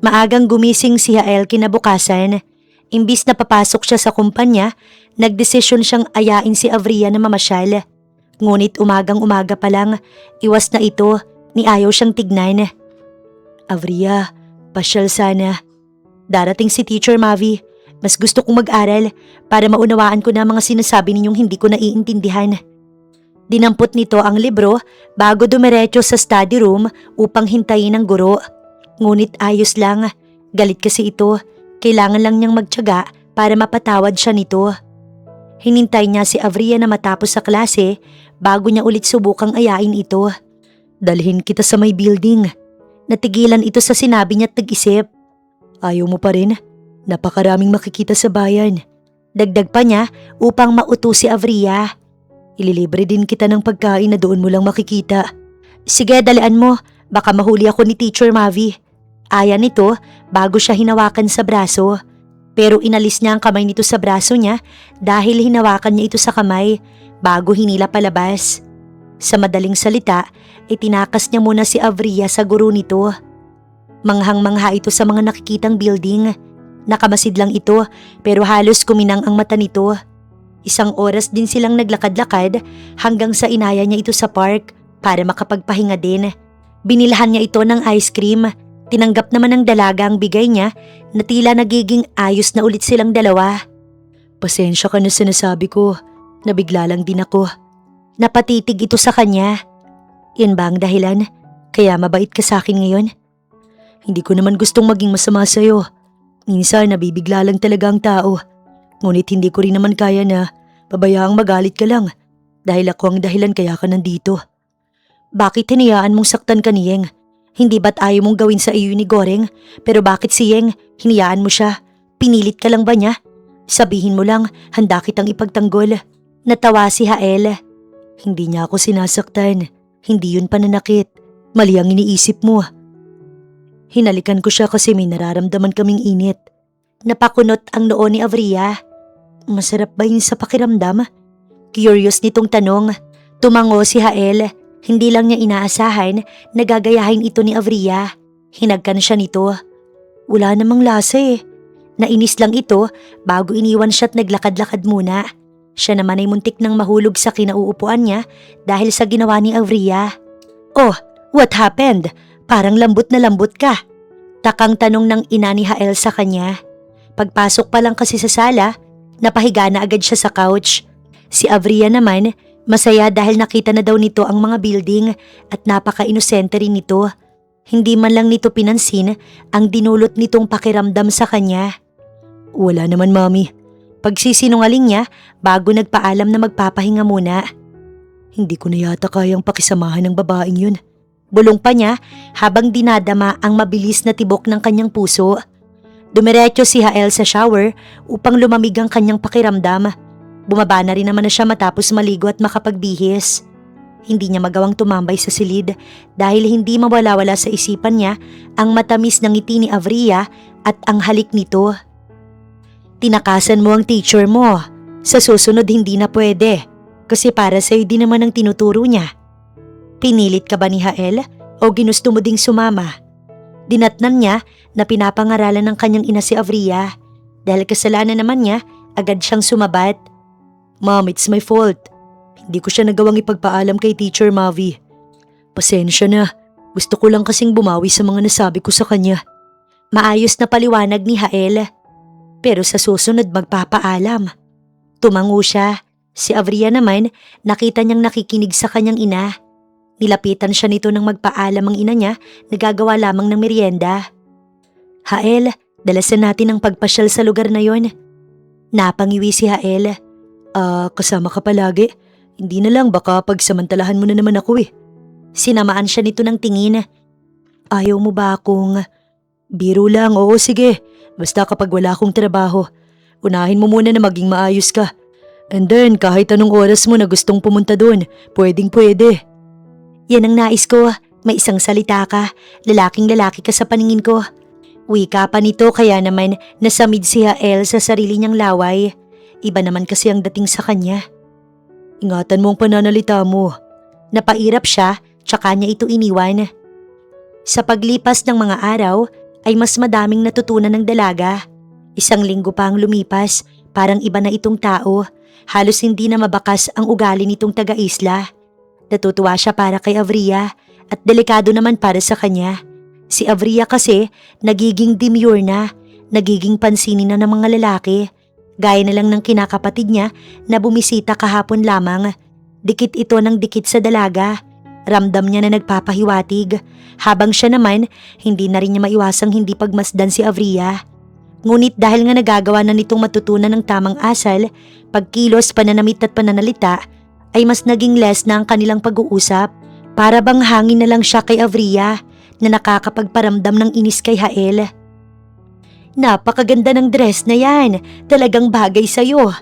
Maagang gumising si Hael kinabukasan. Imbis na papasok siya sa kumpanya, nagdesisyon siyang ayain si Avria na mamasyal. Ngunit umagang-umaga pa lang, iwas na ito, ni ayaw siyang tignan. Avria, pasyal sana. Darating si Teacher Mavi. Mas gusto kong mag-aral para maunawaan ko na mga sinasabi ninyong hindi ko naiintindihan. Dinampot nito ang libro bago dumiretso sa study room upang hintayin ang guro. Ngunit ayos lang, galit kasi ito. Kailangan lang niyang magtiyaga para mapatawad siya nito. Hinintay niya si Avria na matapos sa klase bago niya ulit subukang ayain ito. Dalhin kita sa may building. Natigilan ito sa sinabi niya at nag-isip. Ayaw mo pa rin? Napakaraming makikita sa bayan. Dagdag pa niya upang mauto si Avria. Ililibre din kita ng pagkain na doon mo lang makikita. Sige, dalian mo. Baka mahuli ako ni Teacher Mavi. Aya nito bago siya hinawakan sa braso. Pero inalis niya ang kamay nito sa braso niya dahil hinawakan niya ito sa kamay bago hinila palabas. Sa madaling salita, itinakas niya muna si Avria sa guro nito. Manghang-mangha ito sa mga nakikitang building. Nakamasid lang ito pero halos kuminang ang mata nito. Isang oras din silang naglakad-lakad hanggang sa inaya niya ito sa park para makapagpahinga din. Binilhan niya ito ng ice cream. Tinanggap naman ng dalaga ang bigay niya na tila nagiging ayos na ulit silang dalawa. Pasensya ka na sinasabi ko. Nabigla lang din ako. Napatitig ito sa kanya. Yan ba ang dahilan? Kaya mabait ka sa akin ngayon? Hindi ko naman gustong maging masama sa'yo. Minsan nabibigla lang talaga ang tao. Ngunit hindi ko rin naman kaya na pabayaang magalit ka lang. Dahil ako ang dahilan kaya ka nandito. Bakit hinayaan mong saktan ka ni Yeng? Hindi ba't ayaw mong gawin sa iyo ni Goreng? Pero bakit si Yeng? Hinayaan mo siya? Pinilit ka lang ba niya? Sabihin mo lang, handa kitang ipagtanggol. Natawa si Hael. Hindi niya ako sinasaktan. Hindi yun pananakit. Mali ang iniisip mo. Hinalikan ko siya kasi may nararamdaman kaming init. Napakunot ang noo ni Avria. Masarap ba yun sa pakiramdam? Curious nitong tanong. Tumango si Hael. Hindi lang niya inaasahan na gagayahin ito ni Avria. Hinagkan siya nito. Wala namang lasa eh. Nainis lang ito bago iniwan siya at naglakad-lakad muna. Siya naman ay muntik nang mahulog sa kinauupuan niya dahil sa ginawa ni Avria. Oh, what happened? Parang lambot na lambot ka. Takang tanong ng ina ni Hael sa kanya. Pagpasok pa lang kasi sa sala, napahiga na agad siya sa couch. Si Avria naman, masaya dahil nakita na daw nito ang mga building at napaka-inosente rin nito. Hindi man lang nito pinansin ang dinulot nitong pakiramdam sa kanya. Wala naman, Mami. Pagsisinungaling niya bago nagpaalam na magpapahinga muna. Hindi ko na yata kayang pakisamahan ng babaeng yun. Bulong pa niya habang dinadama ang mabilis na tibok ng kanyang puso. Dumiretso si Hael sa shower upang lumamig ang kanyang pakiramdam. Bumaba na rin naman na siya matapos maligo at makapagbihis. Hindi niya magawang tumambay sa silid dahil hindi mawala-wala sa isipan niya ang matamis ng ngiti ni Avria at ang halik nito. Tinakasan mo ang teacher mo. Sa susunod hindi na pwede kasi para sa'yo din naman ang tinuturo niya. Pinilit ka ba ni Hael o ginusto mo ding sumama? Dinatnan niya na pinapangaralan ng kanyang ina si Avria dahil kasalanan naman niya Agad siyang sumabat. Ma'am, it's my fault. Hindi ko siya nagawang ipagpaalam kay Teacher Mavi. Pasensya na. Gusto ko lang kasing bumawi sa mga nasabi ko sa kanya. Maayos na paliwanag ni Hael. Pero sa susunod magpapaalam. Tumango siya. Si Avria naman, nakita niyang nakikinig sa kanyang ina. Nilapitan siya nito nang magpaalam ang ina niya na gagawa lamang ng merienda. Hael, dalasan natin ang pagpasyal sa lugar na yon. Napangiwi si Hael. Kasama ka palagi. Hindi na lang, baka pagsamantalahan mo na naman ako eh. Sinamaan siya nito ng tingin. Ayaw mo ba akong… Biro lang, oo sige. Basta kapag wala akong trabaho, unahin mo muna na maging maayos ka. And then kahit anong oras mo na gustong pumunta doon, pwedeng pwede. Yan ang nais ko, may isang salita ka, lalaking lalaki ka sa paningin ko. Wika pa nito kaya naman nasamid si Hael sa sarili niyang laway. Iba naman kasi ang dating sa kanya. Ingatan mo ang pananalita mo. Napairap siya, tsaka niya ito iniwan. Sa paglipas ng mga araw, ay mas madaming natutunan ng dalaga. 1 linggo pa ang lumipas, parang iba na itong tao. Halos hindi na mabakas ang ugali nitong taga-isla. Natutuwa siya para kay Avria at delikado naman para sa kanya. Si Avria kasi nagiging demure na, nagiging pansinin na ng mga lalaki. Gaya na lang ng kinakapatid niya na bumisita kahapon lamang. Dikit ito ng dikit sa dalaga. Ramdam niya na nagpapahiwatig. Habang siya naman, hindi na rin niya maiwasang hindi pagmasdan si Avria. Ngunit dahil nga nagagawa na nitong matutunan ng tamang asal, pagkilos, pananamit at pananalita, ay mas naging less na ang kanilang pag-uusap. Para bang hangin na lang siya kay Avria na nakakapagparamdam ng inis kay Hael. Napakaganda ng dress na yan. Talagang bagay sa'yo.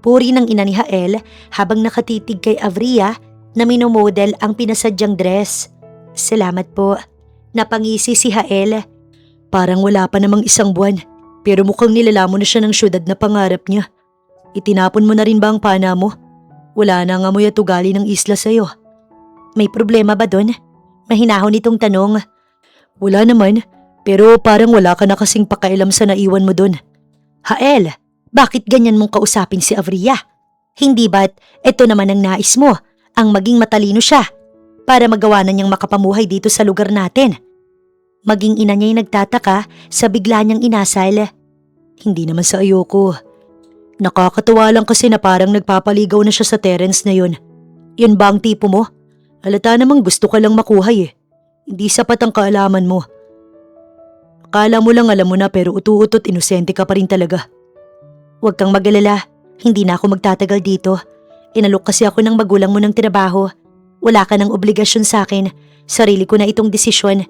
Puri ng ina ni Hael habang nakatitig kay Avria na minomodel ang pinasadyang dress. Salamat po. Napangisi si Hael. Parang wala pa namang 1 buwan, pero mukhang nilalamon na siya ng syudad na pangarap niya. Itinapon mo na rin ba ang pana mo? Wala na nga amoy at ugali ng isla sa'yo. May problema ba doon? Mahinahon itong tanong. Wala naman, pero parang wala ka na kasing pakailam sa naiwan mo doon. Hael, bakit ganyan mong kausapin si Avria? Hindi ba't ito naman ang nais mo, ang maging matalino siya, para magawa na niyang makapamuhay dito sa lugar natin? Maging ina niya'y nagtataka sa bigla niyang inasal. Hindi naman sa ayoko. Nakakatawa lang kasi na parang nagpapaligaw na siya sa Terence na yun. Yun ba ang tipo mo? Halata namang gusto ka lang makuhay eh. Hindi sapat ang kaalaman mo. Akala mo lang alam mo na pero utu-utot inosente ka pa rin talaga. Huwag kang mag-alala, hindi na ako magtatagal dito. Inalok kasi ako ng magulang mo ng trabaho. Wala ka ng obligasyon sa akin, sarili ko na itong desisyon.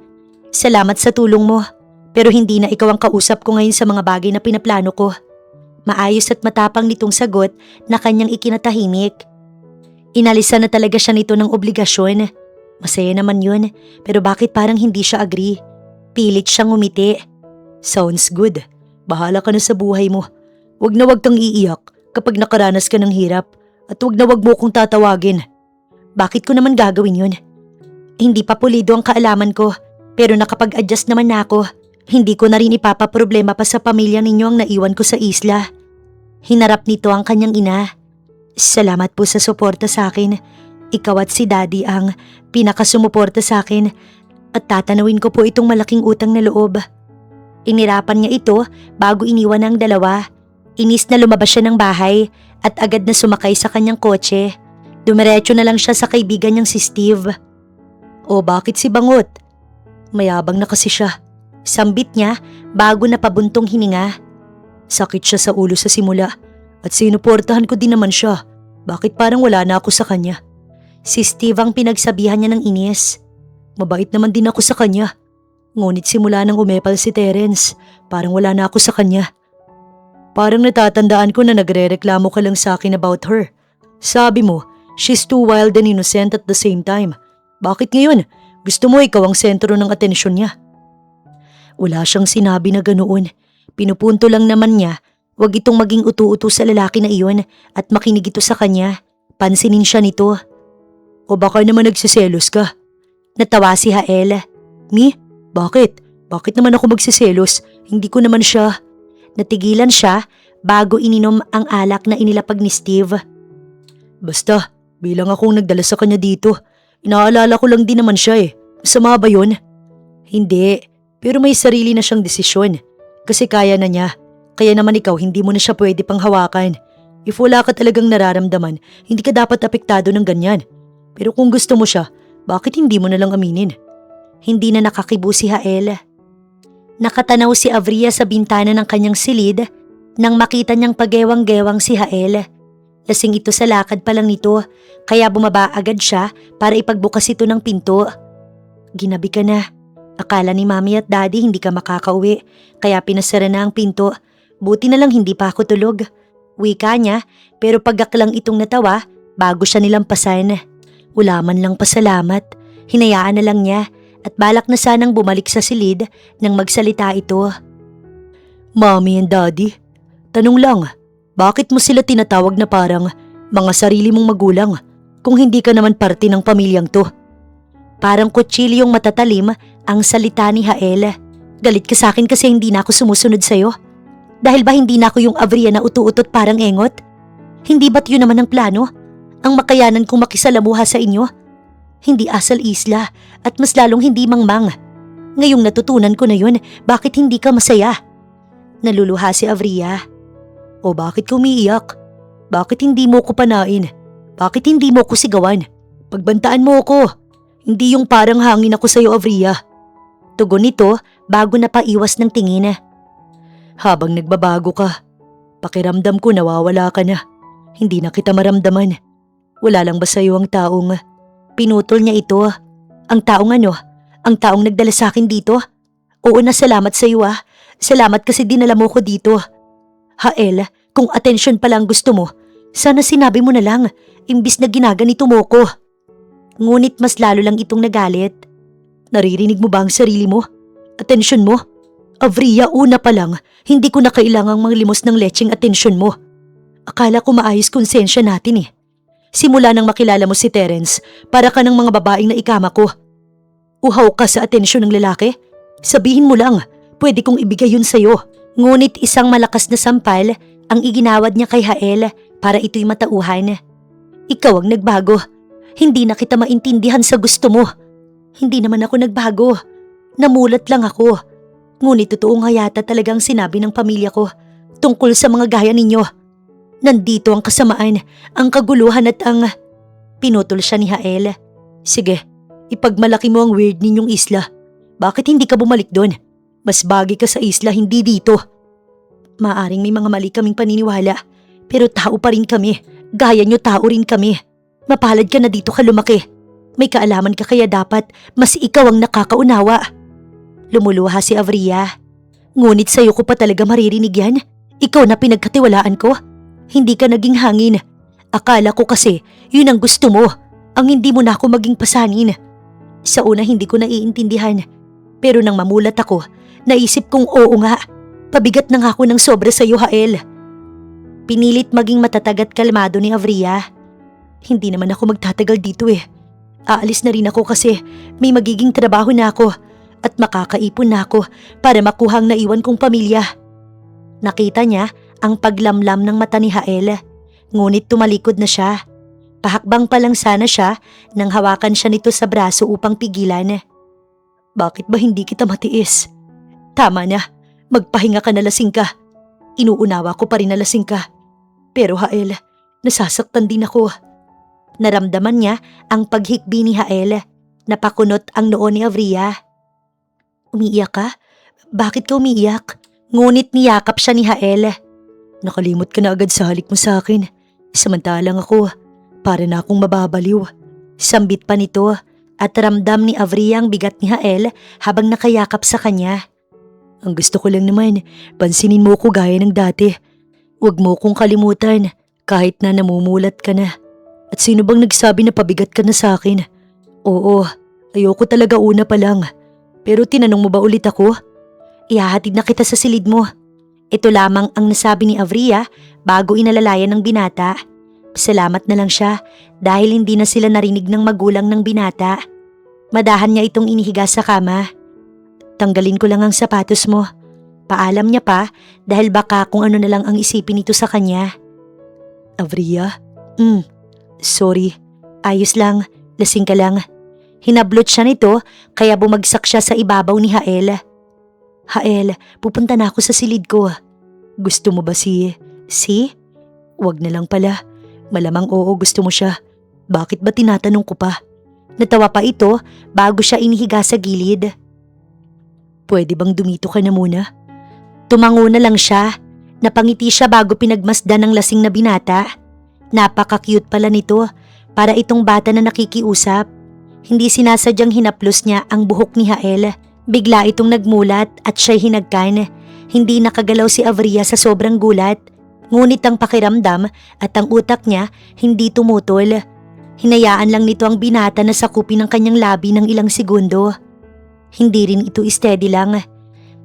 Salamat sa tulong mo, pero hindi na ikaw ang kausap ko ngayon sa mga bagay na pinaplano ko. Maayos at matapang nitong sagot na kanyang ikinatahimik. Inalisan na talaga siya nito ng obligasyon. Masaya naman yun, pero bakit parang hindi siya agree? Pilit siyang ngumiti. Sounds good. Bahala ka na sa buhay mo. Wag na wag kang iiyak kapag nakaranas ka ng hirap at wag na wag mo kong tatawagin. Bakit ko naman gagawin yun? Hindi pa pulido ang kaalaman ko, pero nakapag-adjust naman na ako. Hindi ko na rin ipapaproblema pa sa pamilya ninyo ang naiwan ko sa isla. Hinarap nito ang kanyang ina. Salamat po sa suporta sa akin. Ikaw at si Daddy ang pinakasumuporta sa akin at tatanawin ko po itong malaking utang na loob. Inirapan niya ito bago iniwan ang dalawa. Inis na lumabas siya ng bahay at agad na sumakay sa kanyang kotse. Dumiretso na lang siya sa kaibigan niyang si Steve. O bakit si Bangot? Mayabang na kasi siya. Sambit niya bago na pabuntong hininga. Sakit siya sa ulo sa simula at sinuportahan ko din naman siya. Bakit parang wala na ako sa kanya? Si Steve ang pinagsabihan niya ng inis. Mabait naman din ako sa kanya. Ngunit simula nang umepal si Terence, parang wala na ako sa kanya. Parang natatandaan ko na nagre-reklamo ka lang sa akin about her. Sabi mo, she's too wild and innocent at the same time. Bakit ngayon? Gusto mo ikaw ang sentro ng atensyon niya? Wala siyang sinabi na ganoon. Pinupunto lang naman niya, wag itong maging utu-utu sa lalaki na iyon at makinig ito sa kanya. Pansinin siya nito. O baka naman nagsiselos ka? Natawa si Hael. Me? Bakit? Bakit naman ako magsiselos? Hindi ko naman siya. Natigilan siya bago ininom ang alak na inilapag ni Steve. Basta, bilang akong nagdala sa kanya dito, inaalala ko lang din naman siya eh. Masama ba yun? Hindi, pero may sarili na siyang desisyon. Kasi kaya na niya. Kaya naman ikaw hindi mo na siya pwede pang hawakan. If wala ka talagang nararamdaman, hindi ka dapat apektado ng ganyan. Pero kung gusto mo siya, bakit hindi mo na lang aminin? Hindi na nakakibo si Hael. Nakatanaw si Avria sa bintana ng kanyang silid nang makita niyang pagewang-gewang si Hael. Lasing ito sa lakad pa lang nito, kaya bumaba agad siya para ipagbukas ito ng pinto. Ginabi ka na. Akala ni Mami at Daddy hindi ka makakauwi, kaya pinasara na ang pinto. Buti na lang hindi pa ako tulog. Wika niya, pero pagkaklang itong natawa bago siya nilampasan. Wala man lang pasalamat, hinayaan na lang niya at balak na sanang bumalik sa silid nang magsalita ito. Mommy and Daddy, tanong lang, bakit mo sila tinatawag na parang mga sarili mong magulang kung hindi ka naman parte ng pamilyang to? Parang kutsilyong matatalim ang salita ni Hael. Galit ka sa akin kasi hindi na ako sumusunod sa'yo? Dahil ba hindi na ako yung Avria na utu-utot parang engot? Hindi ba't yun naman ang plano? Ang makayanan kong makisalamuha sa inyo? Hindi asal isla at mas lalong hindi mangmang. Ngayong natutunan ko na yun, bakit hindi ka masaya? Naluluha si Avria. O bakit ka umiiyak? Bakit hindi mo ko panain? Bakit hindi mo ko sigawan? Pagbantaan mo ko. Hindi yung parang hangin ako sa'yo, Avria. Tugon nito bago napaiwas ng tingin. Habang nagbabago ka, pakiramdam ko nawawala ka na. Hindi na kita maramdaman. Wala lang ba sa'yo ang taong... Pinutol niya ito. Ang taong ano? Ang taong nagdala sa akin dito? Oo na, salamat sa iyo ah. Salamat kasi dinala mo ko dito. Hael, kung atensyon pala ang gusto mo, sana sinabi mo na lang, imbis na ginaganito mo ko. Ngunit mas lalo lang itong nagalit. Naririnig mo ba ang sarili mo? Atensyon mo? Avria, una pa lang, hindi ko na kailangang manglimos ng lecheng atensyon mo. Akala ko maayos konsensya natin eh. Simula nang makilala mo si Terence, para ka ng mga babaeng na ikama ko. Uhaw ka sa atensyon ng lalaki? Sabihin mo lang, pwede kong ibigay yun sa'yo. Ngunit isang malakas na sampal ang iginawad niya kay Hael para ito'y matauhan. Ikaw ang nagbago. Hindi na kita maintindihan sa gusto mo. Hindi naman ako nagbago. Namulat lang ako. Ngunit totoo nga yata talagang sinabi ng pamilya ko tungkol sa mga gaya ninyo. Nandito ang kasamaan, ang kaguluhan at ang... Pinutol siya ni Hael. Sige, ipagmalaki mo ang weird ninyong isla. Bakit hindi ka bumalik doon? Mas bagay ka sa isla, hindi dito. Maaring may mga mali kaming paniniwala, pero tao pa rin kami. Gaya nyo, tao rin kami. Mapalad ka na dito ka lumaki. May kaalaman ka kaya dapat mas ikaw ang nakakaunawa. Lumuluha si Avria. Ngunit sa'yo ko pa talaga maririnig yan. Ikaw na pinagkatiwalaan ko. Hindi ka naging hangin. Akala ko kasi yun ang gusto mo. Ang hindi mo na ako maging pasanin. Sa una hindi ko naiintindihan. Pero nang mamulat ako, naisip kong oo nga. Pabigat na nga ako ng sobra sa'yo, Hael. Pinilit maging matatag at kalmado ni Avria. Hindi naman ako magtatagal dito eh. Aalis na rin ako kasi may magiging trabaho na ako at makakaipon na ako para makuha ang naiwan kong pamilya. Nakita niya ang paglamlam ng mata ni Hael, ngunit tumalikod na siya. Pahakbang pa lang sana siya nang hawakan siya nito sa braso upang pigilan. Bakit ba hindi kita matiis? Tama na, magpahinga ka na, lasing ka. Inuunawa ko pa rin na lasing ka. Pero Hael, nasasaktan din ako. Naramdaman niya ang paghikbi ni Hael. Napakunot ang noo ni Avria. Umiiyak ka? Bakit ka umiiyak? Ngunit niyakap siya ni Hael. Nakalimot ka na agad sa halik mo sa akin. Samantalang ako, para na akong mababaliw. Sambit pa nito at ramdam ni Avria ang bigat ni Hael habang nakayakap sa kanya. Ang gusto ko lang naman, pansinin mo ko gaya ng dati. Huwag mo kong kalimutan kahit na namumulat ka na. At sino bang nagsabi na pabigat ka na sa akin? Oo, ayoko talaga una pa lang. Pero tinanong mo ba ulit ako? Ihahatid na kita sa silid mo. Ito lamang ang nasabi ni Avria bago inalalayan ng binata. Salamat na lang siya dahil hindi na sila narinig ng magulang ng binata. Madahan niya itong inihiga sa kama. Tanggalin ko lang ang sapatos mo. Paalam niya pa dahil baka kung ano na lang ang isipin nito sa kanya. Avria? Sorry. Ayos lang. Lasing ka lang. Hinablot siya nito kaya bumagsak siya sa ibabaw ni Hael. Hael, pupunta na ako sa silid ko. Gusto mo ba si... Wag na lang pala. Malamang oo, gusto mo siya. Bakit ba tinatanong ko pa? Natawa pa ito bago siya inihiga sa gilid. Pwede bang dumito ka na muna? Tumango na lang siya. Napangiti siya bago pinagmasdan ng lasing na binata. Napaka-cute pala nito. Para itong bata na nakikiusap. Hindi sinasadyang hinaplos niya ang buhok ni Hael. Bigla itong nagmulat at siya'y hinagkan. Hindi nakagalaw si Avria sa sobrang gulat. Ngunit ang pakiramdam at ang utak niya hindi tumutol. Hinayaan lang nito ang binata na sakupin ng kanyang labi ng ilang segundo. Hindi rin ito steady lang.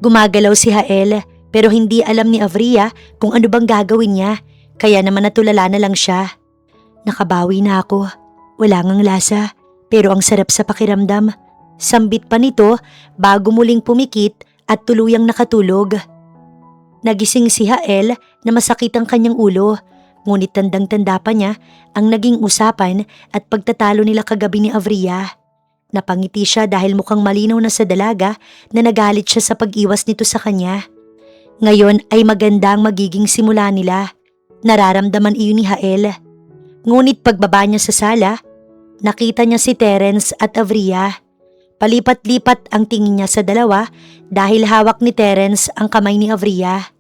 Gumagalaw si Hael pero hindi alam ni Avria kung ano bang gagawin niya. Kaya naman natulala na lang siya. Nakabawi na ako. Wala ngang lasa pero ang sarap sa pakiramdam. Sambit pa nito bago muling pumikit at tuluyang nakatulog. Nagising si Hael na masakit ang kanyang ulo. Ngunit tandang-tanda pa niya ang naging usapan at pagtatalo nila kagabi ni Avria. Napangiti siya dahil mukhang malinaw na sa dalaga na nagalit siya sa pag-iwas nito sa kanya. Ngayon ay maganda ang magiging simula nila. Nararamdaman iyon ni Hael. Ngunit pagbaba niya sa sala, nakita niya si Terence at Avria. Palipat-lipat ang tingin niya sa dalawa dahil hawak ni Terence ang kamay ni Avria.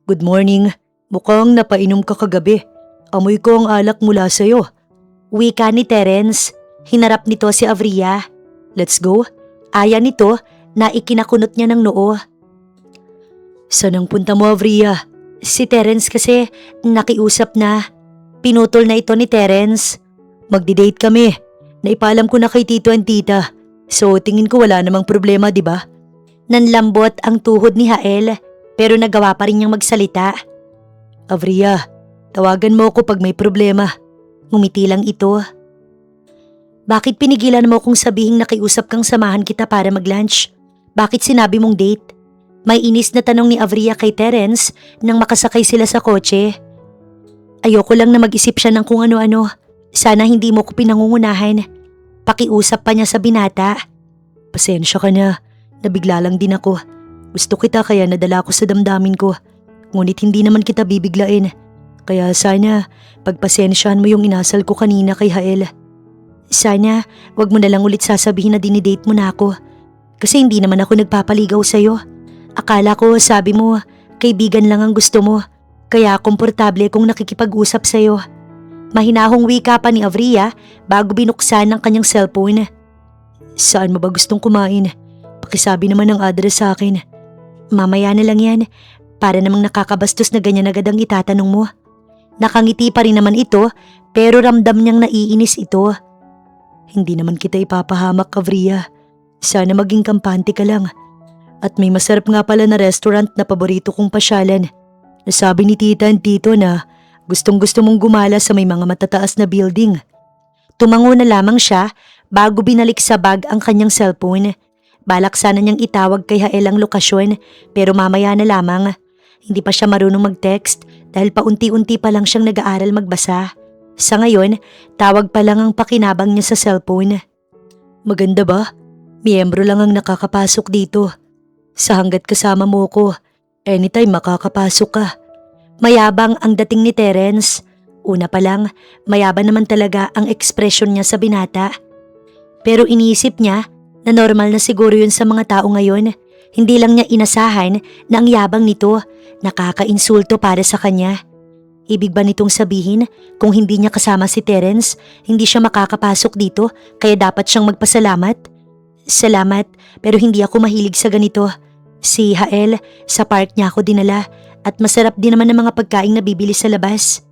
Good morning. Mukhang napainom ka kagabi. Amoy ko ang alak mula sa'yo. Wika ni Terence. Hinarap nito si Avria. Let's go. Aya nito na ikinakunot niya ng noo. Saan ang punta mo, Avria? Si Terence kasi nakiusap na. Pinutol na ito ni Terence. Magdi-date kami. Naipaalam ko na kay tito and tita. So tingin ko wala namang problema, di ba? Nanlambot ang tuhod ni Hael pero nagawa pa rin niyang magsalita. Avria, tawagan mo ako pag may problema. Ngumiti lang ito. Bakit pinigilan mo kung sabihing nakiusap kang samahan kita para mag-lunch? Bakit sinabi mong date? May inis na tanong ni Avria kay Terence nang makasakay sila sa kotse. Ayoko lang na mag-isip siya ng kung ano-ano. Sana hindi mo ko pinangungunahan. Pakiusap pa niya sa binata. Pasensya ka na. Nabigla lang din ako. Gusto kita kaya nadala ko sa damdamin ko. Ngunit hindi naman kita bibiglain. Kaya sana pagpasensyahan mo yung inasal ko kanina kay Hael. Sana wag mo na lang ulit sasabihin na dinidate mo na ako. Kasi hindi naman ako nagpapaligaw sa'yo. Akala ko sabi mo kaibigan lang ang gusto mo. Kaya komportable kong nakikipag-usap sa'yo. Mahinahong wika pa ni Avria bago binuksan ng kanyang cellphone. Saan mo ba gustong kumain? Pakisabi naman ang address sa akin. Mamaya na lang yan. Para namang nakakabastos na ganyan agad ang itatanong mo. Nakangiti pa rin naman ito pero ramdam niyang naiinis ito. Hindi naman kita ipapahamak, Avria. Sana maging kampante ka lang. At may masarap nga pala na restaurant na paborito kong pasyalan. Nasabi ni tita and tito na gustong-gusto mong gumala sa may mga matataas na building. Tumango na lamang siya bago binalik sa bag ang kanyang cellphone. Balak sana niyang itawag kay Hael ang lokasyon pero mamaya na lamang. Hindi pa siya marunong mag-text dahil paunti-unti pa lang siyang nag-aaral magbasa. Sa ngayon, tawag pa lang ang pakinabang niya sa cellphone. Maganda ba? Miyembro lang ang nakakapasok dito. Sa hanggat kasama mo ko, anytime makakapasok ka. Mayabang ang dating ni Terence. Una pa lang, mayabang naman talaga ang ekspresyon niya sa binata. Pero iniisip niya na normal na siguro yun sa mga tao ngayon. Hindi lang niya inasahan na ang yabang nito nakakainsulto para sa kanya. Ibig ba nitong sabihin kung hindi niya kasama si Terence, hindi siya makakapasok dito kaya dapat siyang magpasalamat? Salamat pero hindi ako mahilig sa ganito. Si Hael, sa park niya ako dinala at masarap din naman ang mga pagkain na bibili sa labas.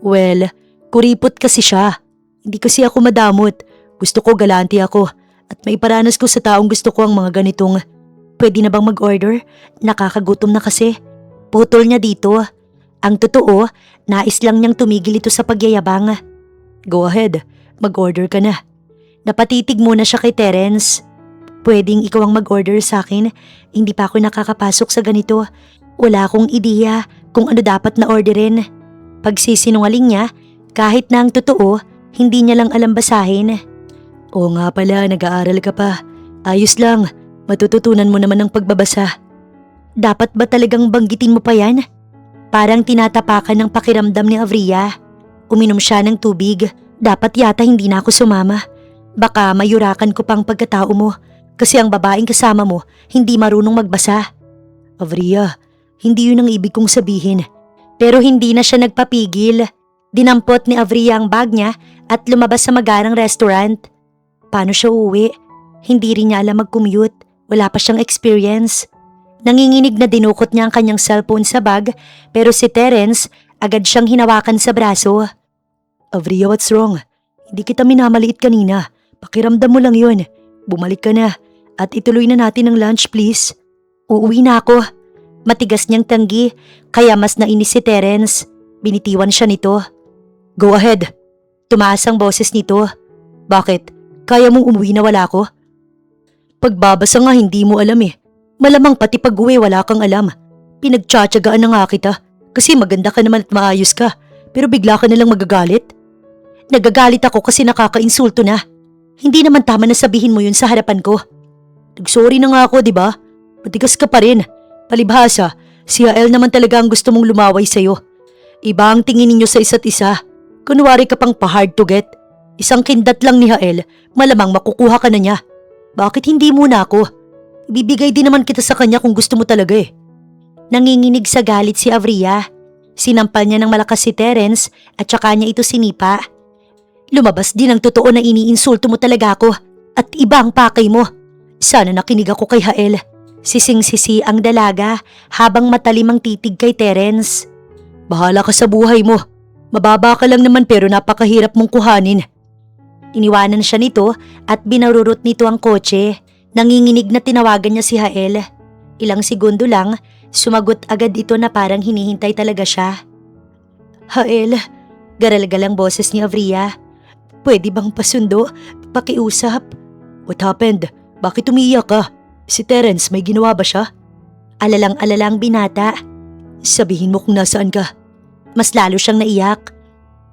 Well, kuripot kasi siya. Hindi kasi ako madamot. Gusto ko galante ako at may paranas ko sa taong gusto ko ang mga ganitong. Pwede na bang mag-order? Nakakagutom na kasi. Putol niya dito. Ang totoo, nais lang niyang tumigil ito sa pagyayabang. Go ahead, mag-order ka na. Napatitig muna siya kay Terence. pwedeng ikaw ang mag-order sa akin. Hindi pa ako nakakapasok sa ganito. Wala akong ideya kung ano dapat na orderin. Pagsisinungaling niya, kahit na ang totoo, hindi niya lang alam basahin. Oo nga pala, nag-aaral ka pa. Ayos lang, matututunan mo naman ang pagbabasa. Dapat ba talagang banggitin mo pa yan? Parang tinatapakan ng pakiramdam ni Avria. Uminom siya ng tubig. Dapat yata hindi na ako sumama. Baka mayurakan ko pang pagkatao mo kasi ang babaeng kasama mo hindi marunong magbasa. Avria, hindi yun ang ibig kong sabihin. Pero hindi na siya nagpapigil. Dinampot ni Avria ang bag niya at lumabas sa magarang restaurant. Paano siya uuwi? Hindi rin niya alam mag-commute. Wala pa siyang experience. Nanginginig na dinukot niya ang kanyang cellphone sa bag pero si Terence agad siyang hinawakan sa braso. Avria, what's wrong? Hindi kita minamaliit kanina. Pakiramdam mo lang yun. Bumalik ka na at ituloy na natin ang lunch please. Uuwi na ako. Matigas niyang tanggi kaya mas nainis si Terence. Binitiwan siya nito. Go ahead. Tumaas ang boses nito. Bakit? Kaya mong umuwi na wala ko? Pagbabasa nga hindi mo alam eh. Malamang pati pag-uwi wala kang alam. Pinagtsatsagaan na nga kita kasi maganda ka naman at maayos ka pero bigla ka nalang magagalit. Nagagalit ako kasi nakakainsulto na. Hindi naman tama na sabihin mo yun sa harapan ko. Nagsorry na nga ako, di ba? Matigas ka pa rin. Palibhasa, si Yael naman talaga ang gusto mong lumaway sa'yo. Iba ang tingin ninyo sa isa't isa. Kunwari ka pang pa-hard to get. Isang kindat lang ni Yael, malamang makukuha ka na niya. Bakit hindi muna ako? Ibibigay din naman kita sa kanya kung gusto mo talaga eh. Nanginginig sa galit si Avria. Sinampal niya ng malakas si Terence at saka niya ito sinipa. Lumabas din ang totoo na iniinsulto mo talaga ako at iba ang pakay mo. Sana nakinig ako kay Yael. Sising-sisi ang dalaga habang matalim ang titig kay Terence. Bahala ka sa buhay mo. Mababa ka lang naman pero napakahirap mong kuhanin. Iniwanan siya nito at binarurot nito ang kotse. Nanginginig na tinawagan niya si Yael. Ilang segundo lang, sumagot agad ito na parang hinihintay talaga siya. Yael, garalgalang boses ni Avria. Pwede bang pasundo? Pakiusap? What happened? Bakit umiiyak ka? Si Terence, may ginawa ba siya? Alalang-alalang binata. Sabihin mo kung nasaan ka. Mas lalo siyang naiyak.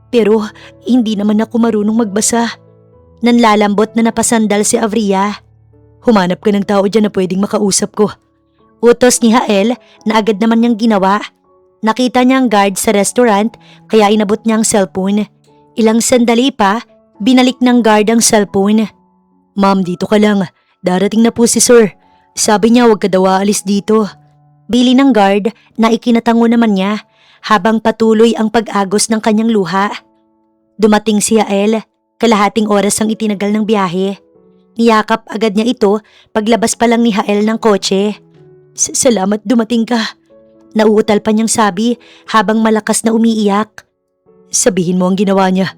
Pero hindi naman ako marunong magbasa. Nanlalambot na napasandal si Avria. Humanap ka ng tao dyan na pwedeng makausap ko. Utos ni Yael na agad naman niyang ginawa. Nakita niya ang guard sa restaurant kaya inabot niya ang cellphone. Ilang sandali pa, binalik ng guard ang cellphone. Ma'am, dito ka lang. Darating na po si sir. Sabi niya huwag ka daw aalis dito. Bili ng guard na ikinatango naman niya habang patuloy ang pag-agos ng kanyang luha. Dumating si Yael, kalahating oras ang itinagal ng biyahe. Niyakap agad niya ito paglabas pa lang ni Yael ng kotse. Salamat dumating ka. Nauutal pa niyang sabi habang malakas na umiiyak. Sabihin mo ang ginawa niya.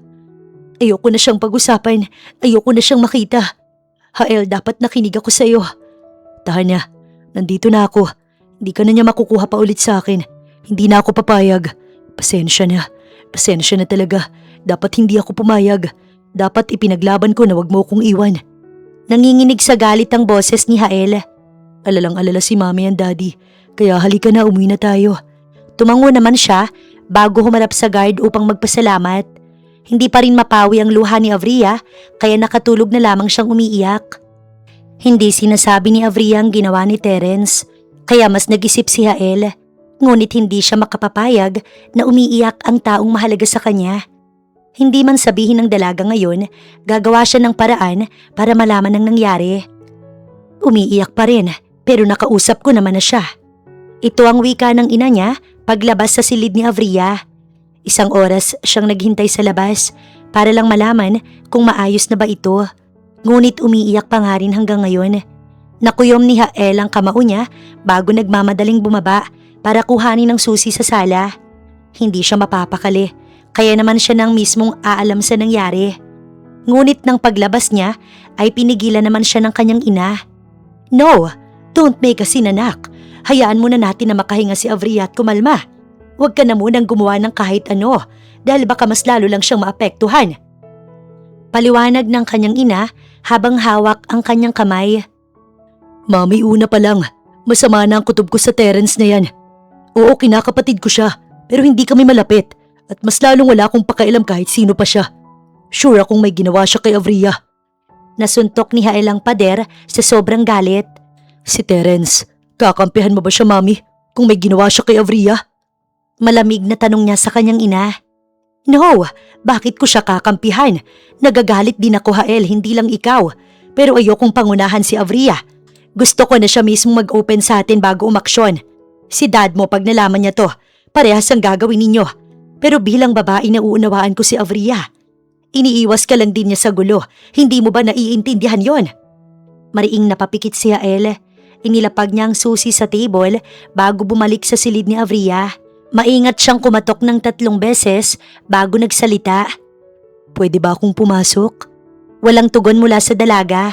Ayoko na siyang pag-usapan. Ayoko na siyang makita. Yael, dapat nakinig ako sa iyo. Tanya, nandito na ako. Hindi ka na niya makukuha pa ulit sa akin. Hindi na ako papayag. Pasensya na. Pasensya na talaga. Dapat hindi ako pumayag. Dapat ipinaglaban ko na wag mo kong iwan. Nanginginig sa galit ang boses ni Yael. Alalang-alala si mami and daddy. Kaya halika na, umuwi na tayo. Tumango naman siya bago humarap sa guard upang magpasalamat. Hindi pa rin mapawi ang luha ni Avria kaya nakatulog na lamang siyang umiiyak. Hindi sinasabi ni Avria ang ginawa ni Terence kaya mas nag-isip si Yael. Ngunit hindi siya makapapayag na umiiyak ang taong mahalaga sa kanya. Hindi man sabihin ng dalaga ngayon, gagawa siya ng paraan para malaman ang nangyari. Umiiyak pa rin pero nakausap ko naman na siya. Ito ang wika ng ina niya paglabas sa silid ni Avria. Isang oras siyang naghintay sa labas para lang malaman kung maayos na ba ito. Ngunit umiiyak pa nga rin hanggang ngayon. Nakuyom ni Yael ang kamao niya bago nagmamadaling bumaba para kuhanin ng susi sa sala. Hindi siya mapapakali, kaya naman siya nang mismong aalam sa nangyari. Ngunit nang paglabas niya ay pinigilan naman siya ng kanyang ina. No, don't make a scene anak. Hayaan muna natin na makahinga si Avria at kumalma. Huwag ka na munang gumawa ng kahit ano dahil baka mas lalo lang siyang maapektuhan. Paliwanag ng kanyang ina habang hawak ang kanyang kamay. Mami, una pa lang, masama na ang kutob ko sa Terence na yan. Oo, kinakapatid ko siya, pero hindi kami malapit at mas lalong wala akong pakialam kahit sino pa siya. Sure akong may ginawa siya kay Avria. Nasuntok ni Hael ang pader sa sobrang galit. Si Terence, kakampihan mo ba siya, Mami, kung may ginawa siya kay Avria? Malamig na tanong niya sa kanyang ina. No, bakit ko siya kakampihan? Nagagalit din ako, Hael, hindi lang ikaw. Pero ayokong pangunahan si Avria. Gusto ko na siya mismo mag-open sa atin bago umaksyon. Si dad mo pag nalaman niya to, parehas ang gagawin ninyo. Pero bilang babae nauunawaan ko si Avria. Iniiwas ka lang din niya sa gulo, hindi mo ba naiintindihan yon? Mariing napapikit si Hael. Inilapag niya ang susi sa table bago bumalik sa silid ni Avria. Maingat siyang kumatok ng 3 beses bago nagsalita. Pwede ba akong pumasok? Walang tugon mula sa dalaga.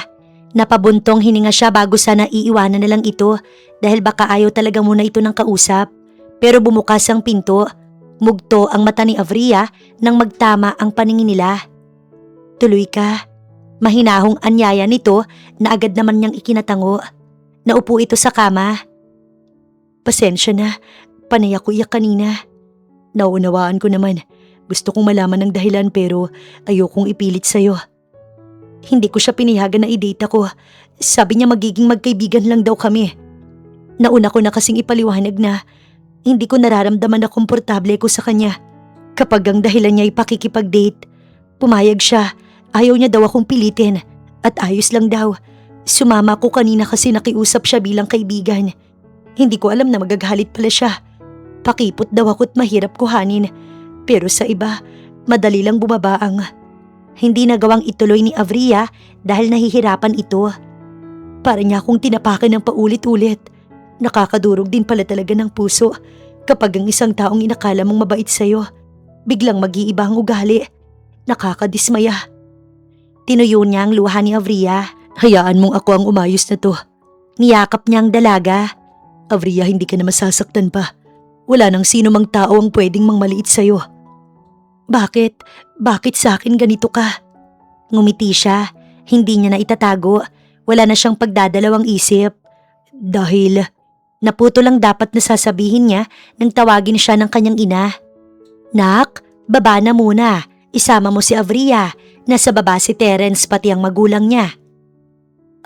Napabuntong hininga siya bago sana iiwanan na lang ito dahil baka ayaw talaga muna ito ng kausap. Pero bumukas ang pinto. Mugto ang mata ni Avria nang magtama ang paningin nila. Tuloy ka. Mahinahong anyaya nito na agad naman niyang ikinatango. Naupo ito sa kama. Pasensya na, panay ako iyak kanina. Naunawaan ko naman. Gusto kong malaman ng dahilan pero ayokong ipilit sa'yo. Hindi ko siya pinihagan na i-date ako. Sabi niya magiging magkaibigan lang daw kami. Nauna ko na kasing ipaliwanag na hindi ko nararamdaman na komportable ko sa kanya. Kapag ang dahilan niya ay pakikipag-date, pumayag siya. Ayaw niya daw akong pilitin at ayos lang daw. Sumama ko kanina kasi nakiusap siya bilang kaibigan. Hindi ko alam na magagalit pala siya. Pakipot daw ako at mahirap kuhanin. Pero sa iba, madali lang bumabaang. Hindi nagawang ituloy ni Avria dahil nahihirapan ito. Para niya akong tinapakan ng paulit-ulit. Nakakadurog din pala talaga ng puso kapag ang isang taong inakala mong mabait sa'yo, biglang mag-iiba ang ugali. Nakakadismaya. Tinuyo niya ang luha ni Avria. Hayaan mong ako ang umayos na to. Niyakap niya ang dalaga. Avria, hindi ka na masasaktan pa. Wala nang sino mang tao ang pwedeng mangmaliit sa'yo. Bakit? Bakit sa akin ganito ka? Ngumiti siya. Hindi niya na itatago. Wala na siyang pagdadalawang isip. Dahil naputo lang dapat na sasabihin niya nang tawagin siya ng kanyang ina. Nak, baba na muna. Isama mo si Avria. Nasa baba si Terence pati ang magulang niya.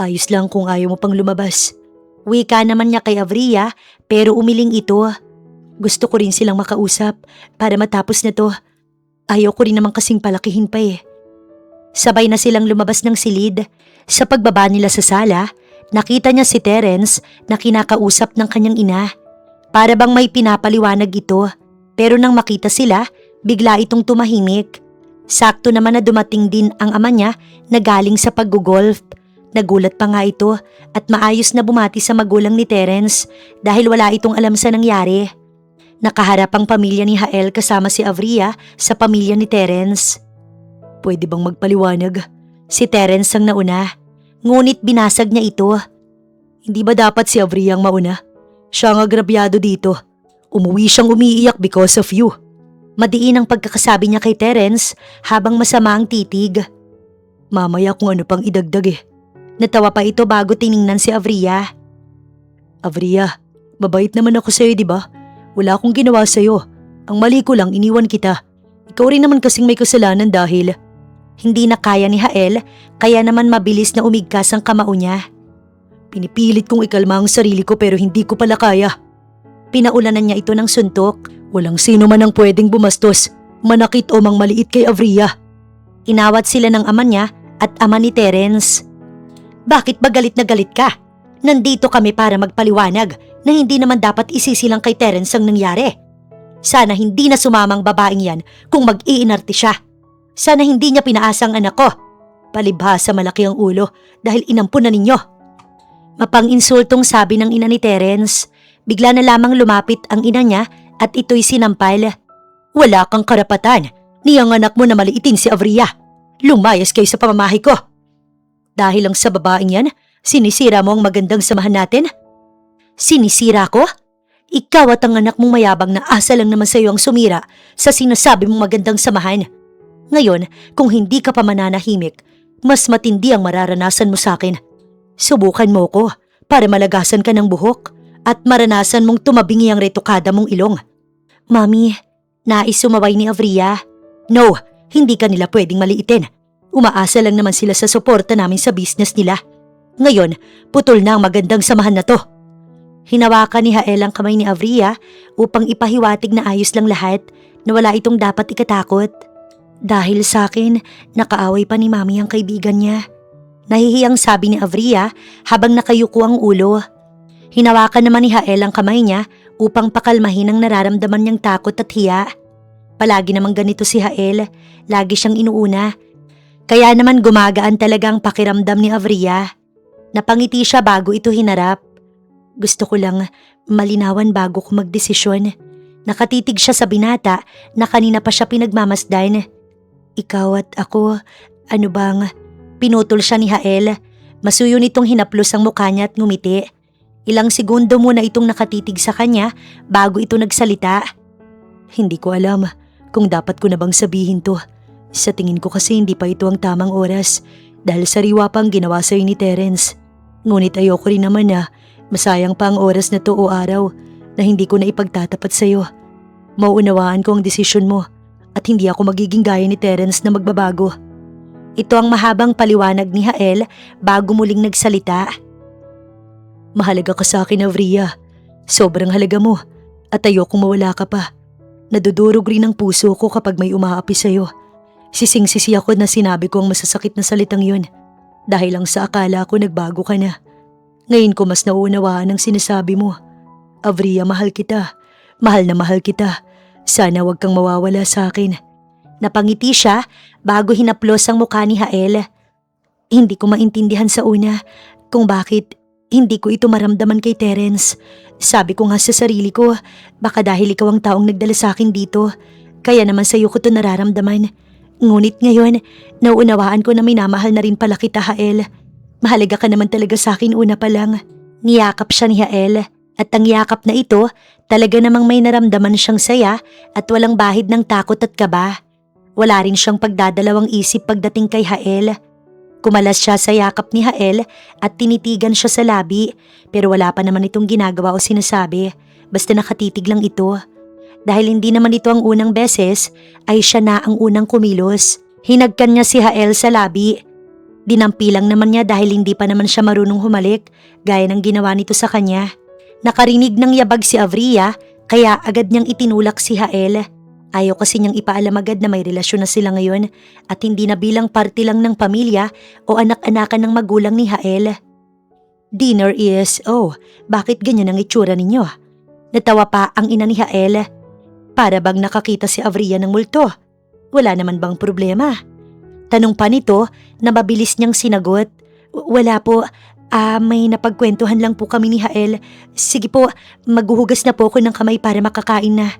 Ayos lang kung ayaw mo pang lumabas. Wika naman niya kay Avria pero umiling ito. Gusto ko rin silang makausap para matapos na to. Ayaw ko rin naman kasing palakihin pa eh. Sabay na silang lumabas ng silid. Sa pagbaba nila sa sala, nakita niya si Terence na kinakausap ng kanyang ina. Para bang may pinapaliwanag ito. Pero nang makita sila, bigla itong tumahimik. Sakto naman na dumating din ang ama niya na galing sa paggugolf. Nagulat pa nga ito at maayos na bumati sa magulang ni Terence dahil wala itong alam sa nangyari. Nakaharap ang pamilya ni Hael kasama si Avria sa pamilya ni Terence. Pwede bang magpaliwanag? Si Terence ang nauna. Ngunit binasag niya ito. Hindi ba dapat si Avria ang mauna? Siya ang agrabyado dito. Umuwi siyang umiiyak because of you. Madiin ang pagkakasabi niya kay Terence habang masama ang titig. Mamaya kung ano pang idagdag eh. Natawa pa ito bago tiningnan si Avria. Avria, mabait naman ako sa'yo, di ba? Wala akong ginawa sa'yo. Ang mali ko lang, iniwan kita. Ikaw rin naman kasing may kasalanan dahil hindi na kaya ni Hael, kaya naman mabilis na umigkas ang kamao niya. Pinipilit kong ikalma ang sarili ko pero hindi ko pala kaya. Pinaulanan niya ito ng suntok. Walang sino man ang pwedeng bumastos, manakit o mangmaliit kay Avria. Inawat sila ng ama niya at ama ni Terence. Bakit ba galit na galit ka? Nandito kami para magpaliwanag na hindi naman dapat isisilang kay Terence ang nangyari. Sana hindi na sumamang babaeng yan kung mag-iinarte siya. Sana hindi niya pinaasa ang anak ko. Palibhasa malaki ang ulo dahil inampun na ninyo. Mapang-insultong sabi ng ina ni Terence. Bigla na lamang lumapit ang ina niya at ito'y sinampal. Wala kang karapatan. Niyang anak mo na maliitin si Avria. Lumayas kayo sa pamamahay ko. Dahil lang sa babaeng yan, sinisira mo ang magandang samahan natin? Sinisira ko? Ikaw at ang anak mong mayabang na asa lang naman sa iyo ang sumira sa sinasabi mong magandang samahan. Ngayon, kung hindi ka pa mananahimik, mas matindi ang mararanasan mo sa akin. Subukan mo ko. para malagasan ka ng buhok at maranasan mong tumabingi ang retokada mong ilong. Mami, nais sumaway ni Avria. No, hindi ka nila pwedeng maliitin. Umaasa lang naman sila sa suporta namin sa business nila. Ngayon, putol na ang magandang samahan na to. Hinawakan ni Hael ang kamay ni Avria upang ipahiwatig na ayos lang lahat na wala itong dapat ikatakot. Dahil sa akin, nakaaway pa ni Mami ang kaibigan niya. Nahihiyang sabi ni Avria habang nakayuko ang ulo. Hinawakan naman ni Hael ang kamay niya upang pakalmahin ang nararamdaman niyang takot at hiya. Palagi namang ganito si Hael, lagi siyang inuuna. Kaya naman gumagaan talaga ang pakiramdam ni Avria. Napangiti siya bago ito hinarap. Gusto ko lang malinawan bago ko magdesisyon. Nakatitig siya sa binata na kanina pa siya pinagmamasdan. Ikaw at ako, ano bang... Pinutol siya ni Hael. Masuyo nitong hinaplos ang mukha niya at ngumiti. Ilang segundo muna itong nakatitig sa kanya bago ito nagsalita. Hindi ko alam kung dapat ko na bang sabihin to. Sa tingin ko kasi hindi pa ito ang tamang oras dahil sariwa pang ginawa sa'yo ni Terence. Ngunit ayoko rin naman na masayang pa ang oras na to o araw na hindi ko na ipagtatapat sa'yo. Mauunawaan ko ang desisyon mo at hindi ako magiging gaya ni Terence na magbabago. Ito ang mahabang paliwanag ni Hael bago muling nagsalita. Mahalaga ka sa akin, Avria. Sobrang halaga mo at ayokong mawala ka pa. Nadudurog rin ang puso ko kapag may umaapi sa'yo. Sising-sisi ako na sinabi ko ang masasakit na salitang yun dahil lang sa akala ko nagbago ka na. Ngayon ko mas nauunawaan ang sinasabi mo. Avria, mahal kita. Mahal na mahal kita. Sana wag kang mawawala sa akin. Napangiti siya bago hinaplos ang mukha ni Hael. Hindi ko maintindihan sa una kung bakit hindi ko ito maramdaman kay Terence. Sabi ko nga sa sarili ko, baka dahil ikaw ang taong nagdala sa akin dito, kaya naman sa'yo ko ito nararamdaman. Ngunit ngayon, nauunawaan ko na minamahal na rin pala kita, Hael. Mahalaga ka naman talaga sa akin una pa lang. Niyakap siya ni Hael at ang yakap na ito talaga namang may naramdaman siyang saya at walang bahid ng takot at kaba. Wala rin siyang pagdadalawang isip pagdating kay Hael. Kumalas siya sa yakap ni Hael at tinitigan siya sa labi pero wala pa naman itong ginagawa o sinasabi, basta nakatitig lang ito. Dahil hindi naman ito ang unang beses ay siya na ang unang kumilos. Hinagkan niya si Hael sa labi. Dinampi lang naman niya dahil hindi pa naman siya marunong humalik gaya ng ginawa nito sa kanya. Nakarinig ng yabag si Avria kaya agad niyang itinulak si Hael. Ayaw kasi niyang ipaalam agad na may relasyon na sila ngayon at hindi na bilang parte lang ng pamilya o anak-anakan ng magulang ni Hael. Dinner is, bakit ganyan ang itsura ninyo? Natawa pa ang ina ni Hael. Para bang nakakita si Avria ng multo? Wala naman bang problema? Tanong pa nito na mabilis niyang sinagot. Wala po, may napagkwentuhan lang po kami ni Hael. Sige po, maghuhugas na po ako ng kamay para makakain na.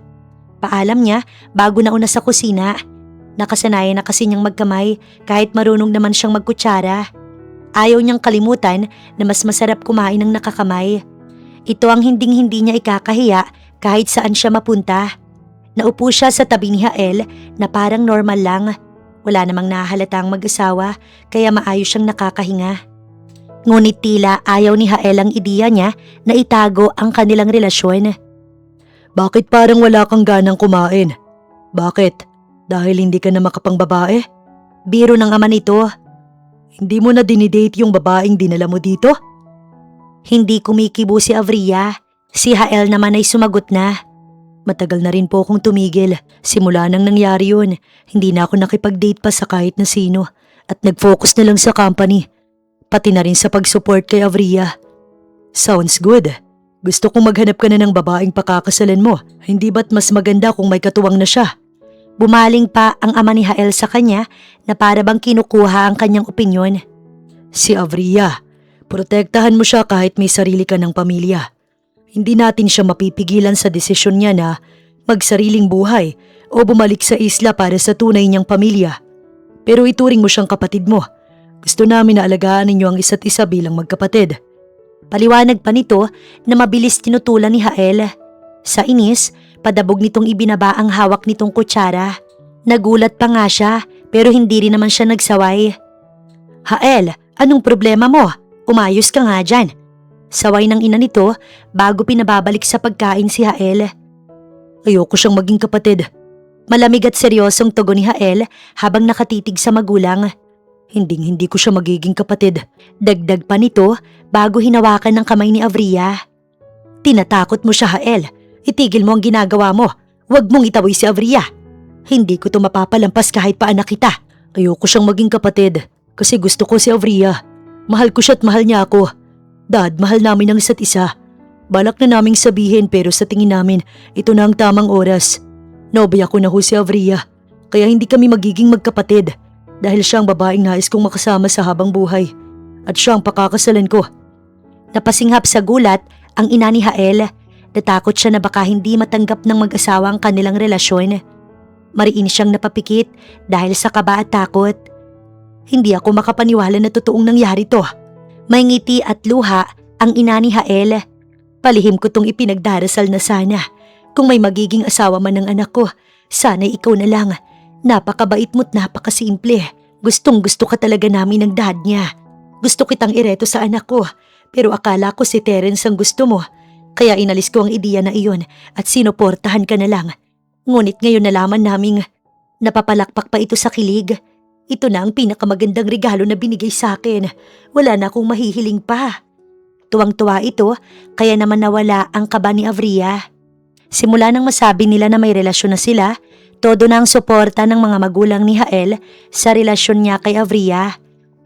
Paalam niya bago nauna sa kusina. Nakasanayan na kasi niyang magkamay kahit marunong naman siyang magkutsara. Ayaw niyang kalimutan na mas masarap kumain ng nakakamay. Ito ang hinding-hindi niya ikakahiya kahit saan siya mapunta. Naupo siya sa tabi ni Hael na parang normal lang. Wala namang nahahalata ang mag-asawa kaya maayos siyang nakakahinga. Ngunit tila ayaw ni Hael ang ideya niya na itago ang kanilang relasyon. Bakit parang wala kang ganang kumain? Bakit? Dahil hindi ka na makapangbabae? Biro ng ama nito. Hindi mo na dinidate yung babaeng dinala mo dito? Hindi kumikibo si Avria. Si Hael naman ay sumagot na. Matagal na rin po akong tumigil. Simula nang nangyari yun, hindi na ako nakipag-date pa sa kahit na sino at nag-focus na lang sa company. Pati na rin sa pag-support kay Avria. Sounds good. Gusto kong maghanap ka na ng babaeng pakakasalan mo. Hindi ba't mas maganda kung may katuwang na siya? Bumaling pa ang ama ni Hael sa kanya na para bang kinukuha ang kanyang opinyon. Si Avria, protektahan mo siya kahit may sarili ka ng pamilya. Hindi natin siya mapipigilan sa desisyon niya na magsariling buhay o bumalik sa isla para sa tunay niyang pamilya. Pero ituring mo siyang kapatid mo. Gusto namin na alagaan ninyo ang isa't isa bilang magkapatid. Paliwanag pa nito na mabilis tinutulan ni Hael. Sa inis, padabog nitong ibinaba ang hawak nitong kutsara. Nagulat pa nga siya pero hindi rin naman siya nagsaway. Hael, anong problema mo? Umayos ka nga dyan. Saway ng ina nito bago pinababalik sa pagkain si Hael. Ayoko siyang maging kapatid. Malamig at seryosong tugon ni Hael habang nakatitig sa magulang. Hindi ko siya magiging kapatid. Dagdag pa nito bago hinawakan ng kamay ni Avria. Tinatakot mo siya, Hael. Itigil mo ang ginagawa mo. Huwag mong itaboy si Avria. Hindi ko to mapapalampas kahit paanak kita. Ayoko siyang maging kapatid kasi gusto ko si Avria. Mahal ko siya at mahal niya ako. Dad, mahal namin ang isa't isa. Balak na naming sabihin pero sa tingin namin ito na ang tamang oras. Nobya ko na ho si Avria kaya hindi kami magiging magkapatid dahil siya ang babaeng nais kong makasama sa habang buhay at siya ang pakakasalan ko. Napasinghap sa gulat ang ina ni Hael. Natakot siya na baka hindi matanggap ng mag-asawa ang kanilang relasyon. Mariin siyang napapikit dahil sa kaba at takot. Hindi ako makapaniwala na totoong nangyari to. May ngiti at luha ang ina ni Hael. Palihim ko tong ipinagdarasal na sana. Kung may magiging asawa man ng anak ko, sana ikaw na lang. Napakabait mo't napakasimple. Gustong gusto ka talaga namin ng dad niya. Gusto kitang ireto sa anak ko, pero akala ko si Terence ang gusto mo. Kaya inalis ko ang ideya na iyon at sinuportahan ka na lang. Ngunit ngayon nalaman naming napapalakpak pa ito sa kilig. Ito na ang pinakamagandang regalo na binigay sa akin. Wala na akong mahihiling pa. Tuwang-tuwa ito, kaya naman nawala ang kaba ni Avria. Simula nang masabi nila na may relasyon na sila, todo na ang suporta ng mga magulang ni Hael sa relasyon niya kay Avria.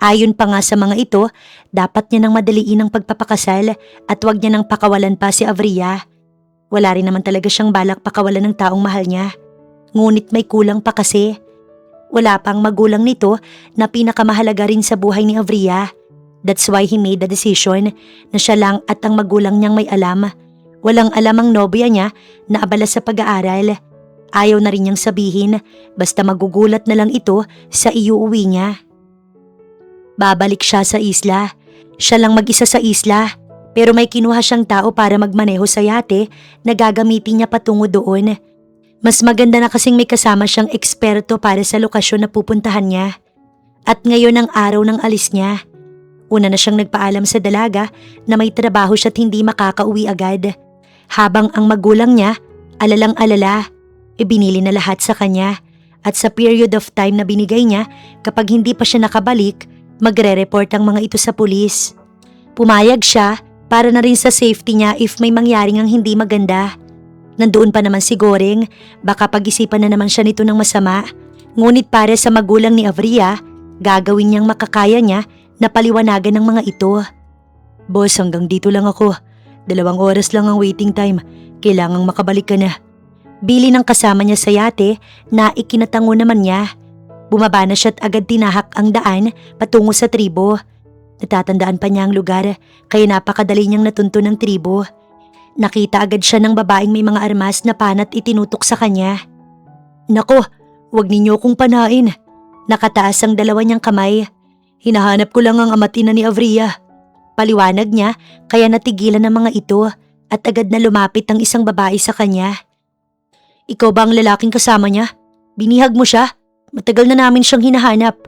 Ayon pa nga sa mga ito, dapat niya nang madaliin ang pagpapakasal at wag niya nang pakawalan pa si Avria. Wala rin naman talaga siyang balak pakawalan ng taong mahal niya. Ngunit may kulang pa kasi. Wala pang magulang nito na pinakamahalaga rin sa buhay ni Avria. That's why he made the decision na siya lang at ang magulang niyang may alam. Walang alam ang nobya niya na abala sa pag-aaral. Ayaw na rin niyang sabihin, basta magugulat na lang ito sa iuuwi niya. Babalik siya sa isla. Siya lang mag-isa sa isla. Pero may kinuha siyang tao para magmaneho sa yate na gagamitin niya patungo doon. Mas maganda na kasing may kasama siyang eksperto para sa lokasyon na pupuntahan niya. At ngayon ang araw ng alis niya. Una na siyang nagpaalam sa dalaga na may trabaho siya at hindi makakauwi agad. Habang ang magulang niya, alalang-alala, ibinili na lahat sa kanya. At sa period of time na binigay niya, kapag hindi pa siya nakabalik, magre-report ang mga ito sa pulis. Pumayag siya para na rin sa safety niya if may mangyaring ang hindi maganda. Nandoon pa naman si Goreng, baka pag-isipan na naman siya nito ng masama. Ngunit para sa magulang ni Avria, gagawin niyang makakaya niya na paliwanagan ng mga ito. Boss, hanggang dito lang ako. 2 oras lang ang waiting time. Kailangang makabalik ka na. Bili ng kasama niya sa yate na ikinatango naman niya. Bumaba na siya at agad tinahak ang daan patungo sa tribo. Natatandaan pa niya ang lugar kaya napakadali niyang natunto ng tribo. Nakita agad siya ng babaeng may mga armas na panat itinutok sa kanya. Nako, wag ninyo akong panain. Nakataas ang dalawa niyang kamay. Hinahanap ko lang ang ama't ina ni Avria. Paliwanag niya kaya natigilan ng mga ito at agad na lumapit ang isang babae sa kanya. Ikaw ba ang lalaking kasama niya? Binihag mo siya? Matagal na namin siyang hinahanap.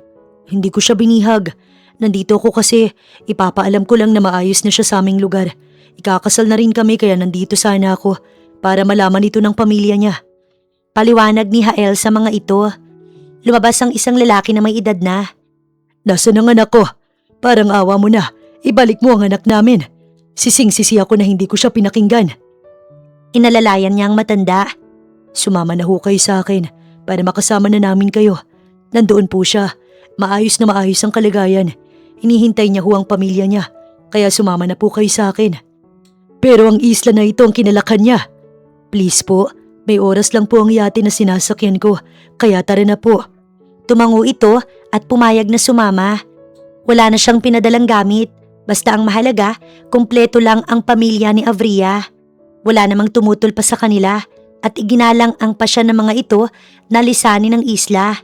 Hindi ko siya binihag. Nandito ako kasi ipapaalam ko lang na maayos na siya sa aming lugar. Ikakasal na rin kami kaya nandito sana ako para malaman ito ng pamilya niya. Paliwanag ni Hael sa mga ito. Lumabas ang isang lalaki na may edad na. Nasaan ang anak ko? Parang awa mo na. Ibalik mo ang anak namin. Sising-sisi ako na hindi ko siya pinakinggan. Inalalayan niya ang matanda. Sumama na ho kayo sa akin para makasama na namin kayo. Nandoon po siya. Maayos na maayos ang kalagayan. Hinihintay niya ho ang pamilya niya. Kaya sumama na po kayo sa akin. Pero ang isla na ito ang kinalakan niya. Please po, may oras lang po ang yate na sinasakyan ko. Kaya tara na po. Tumango ito at pumayag na sumama. Wala na siyang pinadalang gamit. Basta ang mahalaga, kumpleto lang ang pamilya ni Avria. Wala namang tumutol pa sa kanila at iginalang ang pasya ng mga ito na lisanin ng isla.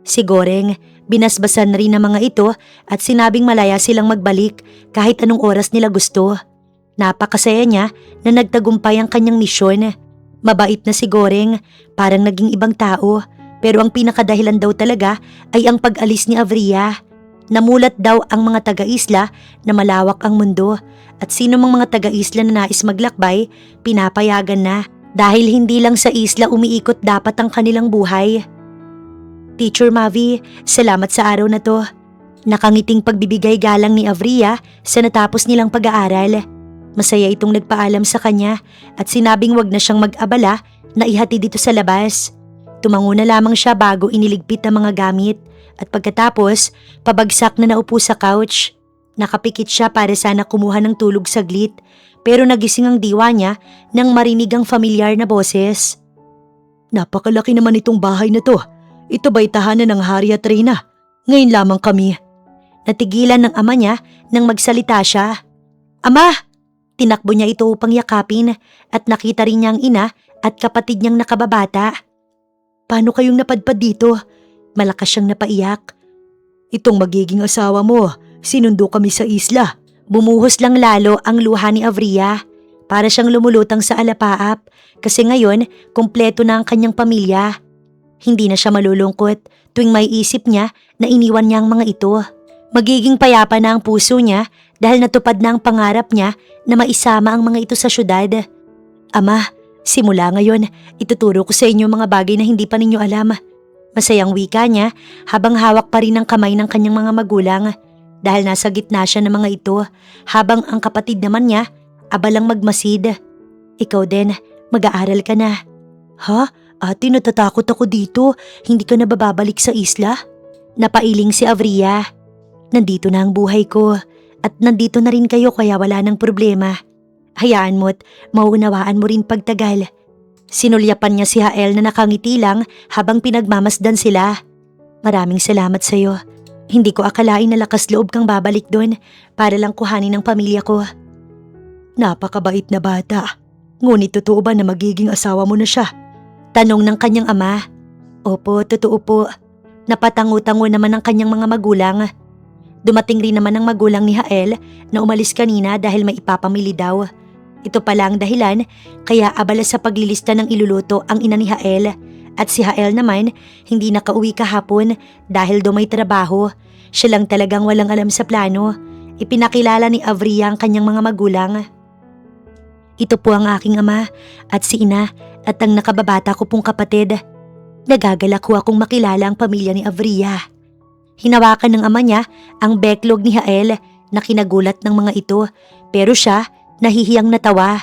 Si Goreng, binasbasan rin ng mga ito at sinabing malaya silang magbalik kahit anong oras nila gusto. Napakasaya niya na nagtagumpay ang kanyang misyon. Mabait na si Goreng, parang naging ibang tao, pero ang pinakadahilan daw talaga ay ang pag-alis ni Avria. Namulat daw ang mga taga-isla na malawak ang mundo at sino mang mga taga-isla na nais maglakbay, pinapayagan na dahil hindi lang sa isla umiikot dapat ang kanilang buhay. Teacher Mavi, salamat sa araw na to. Nakangiting pagbibigay galang ni Avria sa natapos nilang pag-aaral. Masaya itong nagpaalam sa kanya at sinabing wag na siyang mag-abala na ihati dito sa labas. Tumango na lamang siya bago iniligpit ang mga gamit at pagkatapos pabagsak na naupo sa couch. Nakapikit siya para sana kumuha ng tulog saglit pero nagising ang diwa niya nang marinig ang familiar na boses. Napakalaki naman itong bahay na to. Ito ba'y tahanan ng Hari at Reyna? Ngayon lamang kami. Natigilan ng ama niya nang magsalita siya. Ama! Tinakbo niya ito upang yakapin at nakita rin niya ang ina at kapatid niyang nakababata. Paano kayong napadpad dito? Malakas siyang napaiyak. Itong magiging asawa mo, sinundo kami sa isla. Bumuhos lang lalo ang luha ni Avria. Para siyang lumulutang sa alapaap kasi ngayon kumpleto na ang kanyang pamilya. Hindi na siya malulungkot tuwing may isip niya na iniwan niya ang mga ito. Magiging payapa na ang puso niya dahil natupad na ang pangarap niya na maisama ang mga ito sa syudad. Ama, simula ngayon, ituturo ko sa inyo mga bagay na hindi pa ninyo alam. Masayang wika niya habang hawak pa rin ang kamay ng kanyang mga magulang dahil nasa gitna siya ng mga ito habang ang kapatid naman niya abalang magmasid. Ikaw din, mag-aaral ka na. Ha? Ate, natatakot ako dito. Hindi ka na bababalik sa isla? Napailing si Avria. Nandito na ang buhay ko at nandito na rin kayo kaya wala nang problema. Hayaan mo't mauunawaan mo rin pagtagal. Sinulyapan niya si Hael na nakangiti lang habang pinagmamasdan sila. Maraming salamat sa'yo. Hindi ko akalain na lakas loob kang babalik doon para lang kuhanin ang pamilya ko. Napakabait na bata. Ngunit totoo ba na magiging asawa mo na siya? Tanong ng kanyang ama. Opo, totoo po. Napatango-tango naman ang kanyang mga magulang. Dumating rin naman ang magulang ni Hael na umalis kanina dahil may ipapamili daw. Ito pala ang dahilan kaya abala sa paglilista ng iluluto ang ina ni Hael at si Hael naman hindi nakauwi kahapon dahil do may trabaho. Siya lang talagang walang alam sa plano. Ipinakilala ni Avria ang kanyang mga magulang. Ito po ang aking ama at si ina at ang nakababata ko pong kapatid. Nagagalak ko akong makilala ang pamilya ni Avria. Hinawakan ng ama niya ang backlog ni Hael na kinagulat ng mga ito pero siya nahihiyang natawa.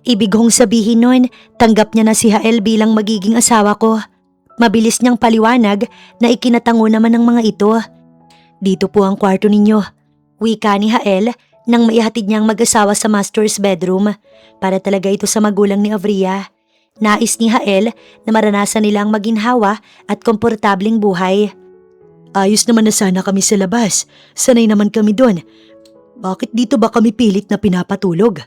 Ibig kong sabihin nun, tanggap niya na si Hael bilang magiging asawa ko. Mabilis niyang paliwanag na ikinatango naman ng mga ito. Dito po ang kwarto ninyo. Wika ni Hael nang maihatid niyang mag-asawa sa master's bedroom para talaga ito sa magulang ni Avria. Nais ni Hael na maranasan nilang maginhawa at komportabling buhay. Ayos naman na sana kami sa labas. Sanay naman kami doon. Bakit dito ba kami pilit na pinapatulog?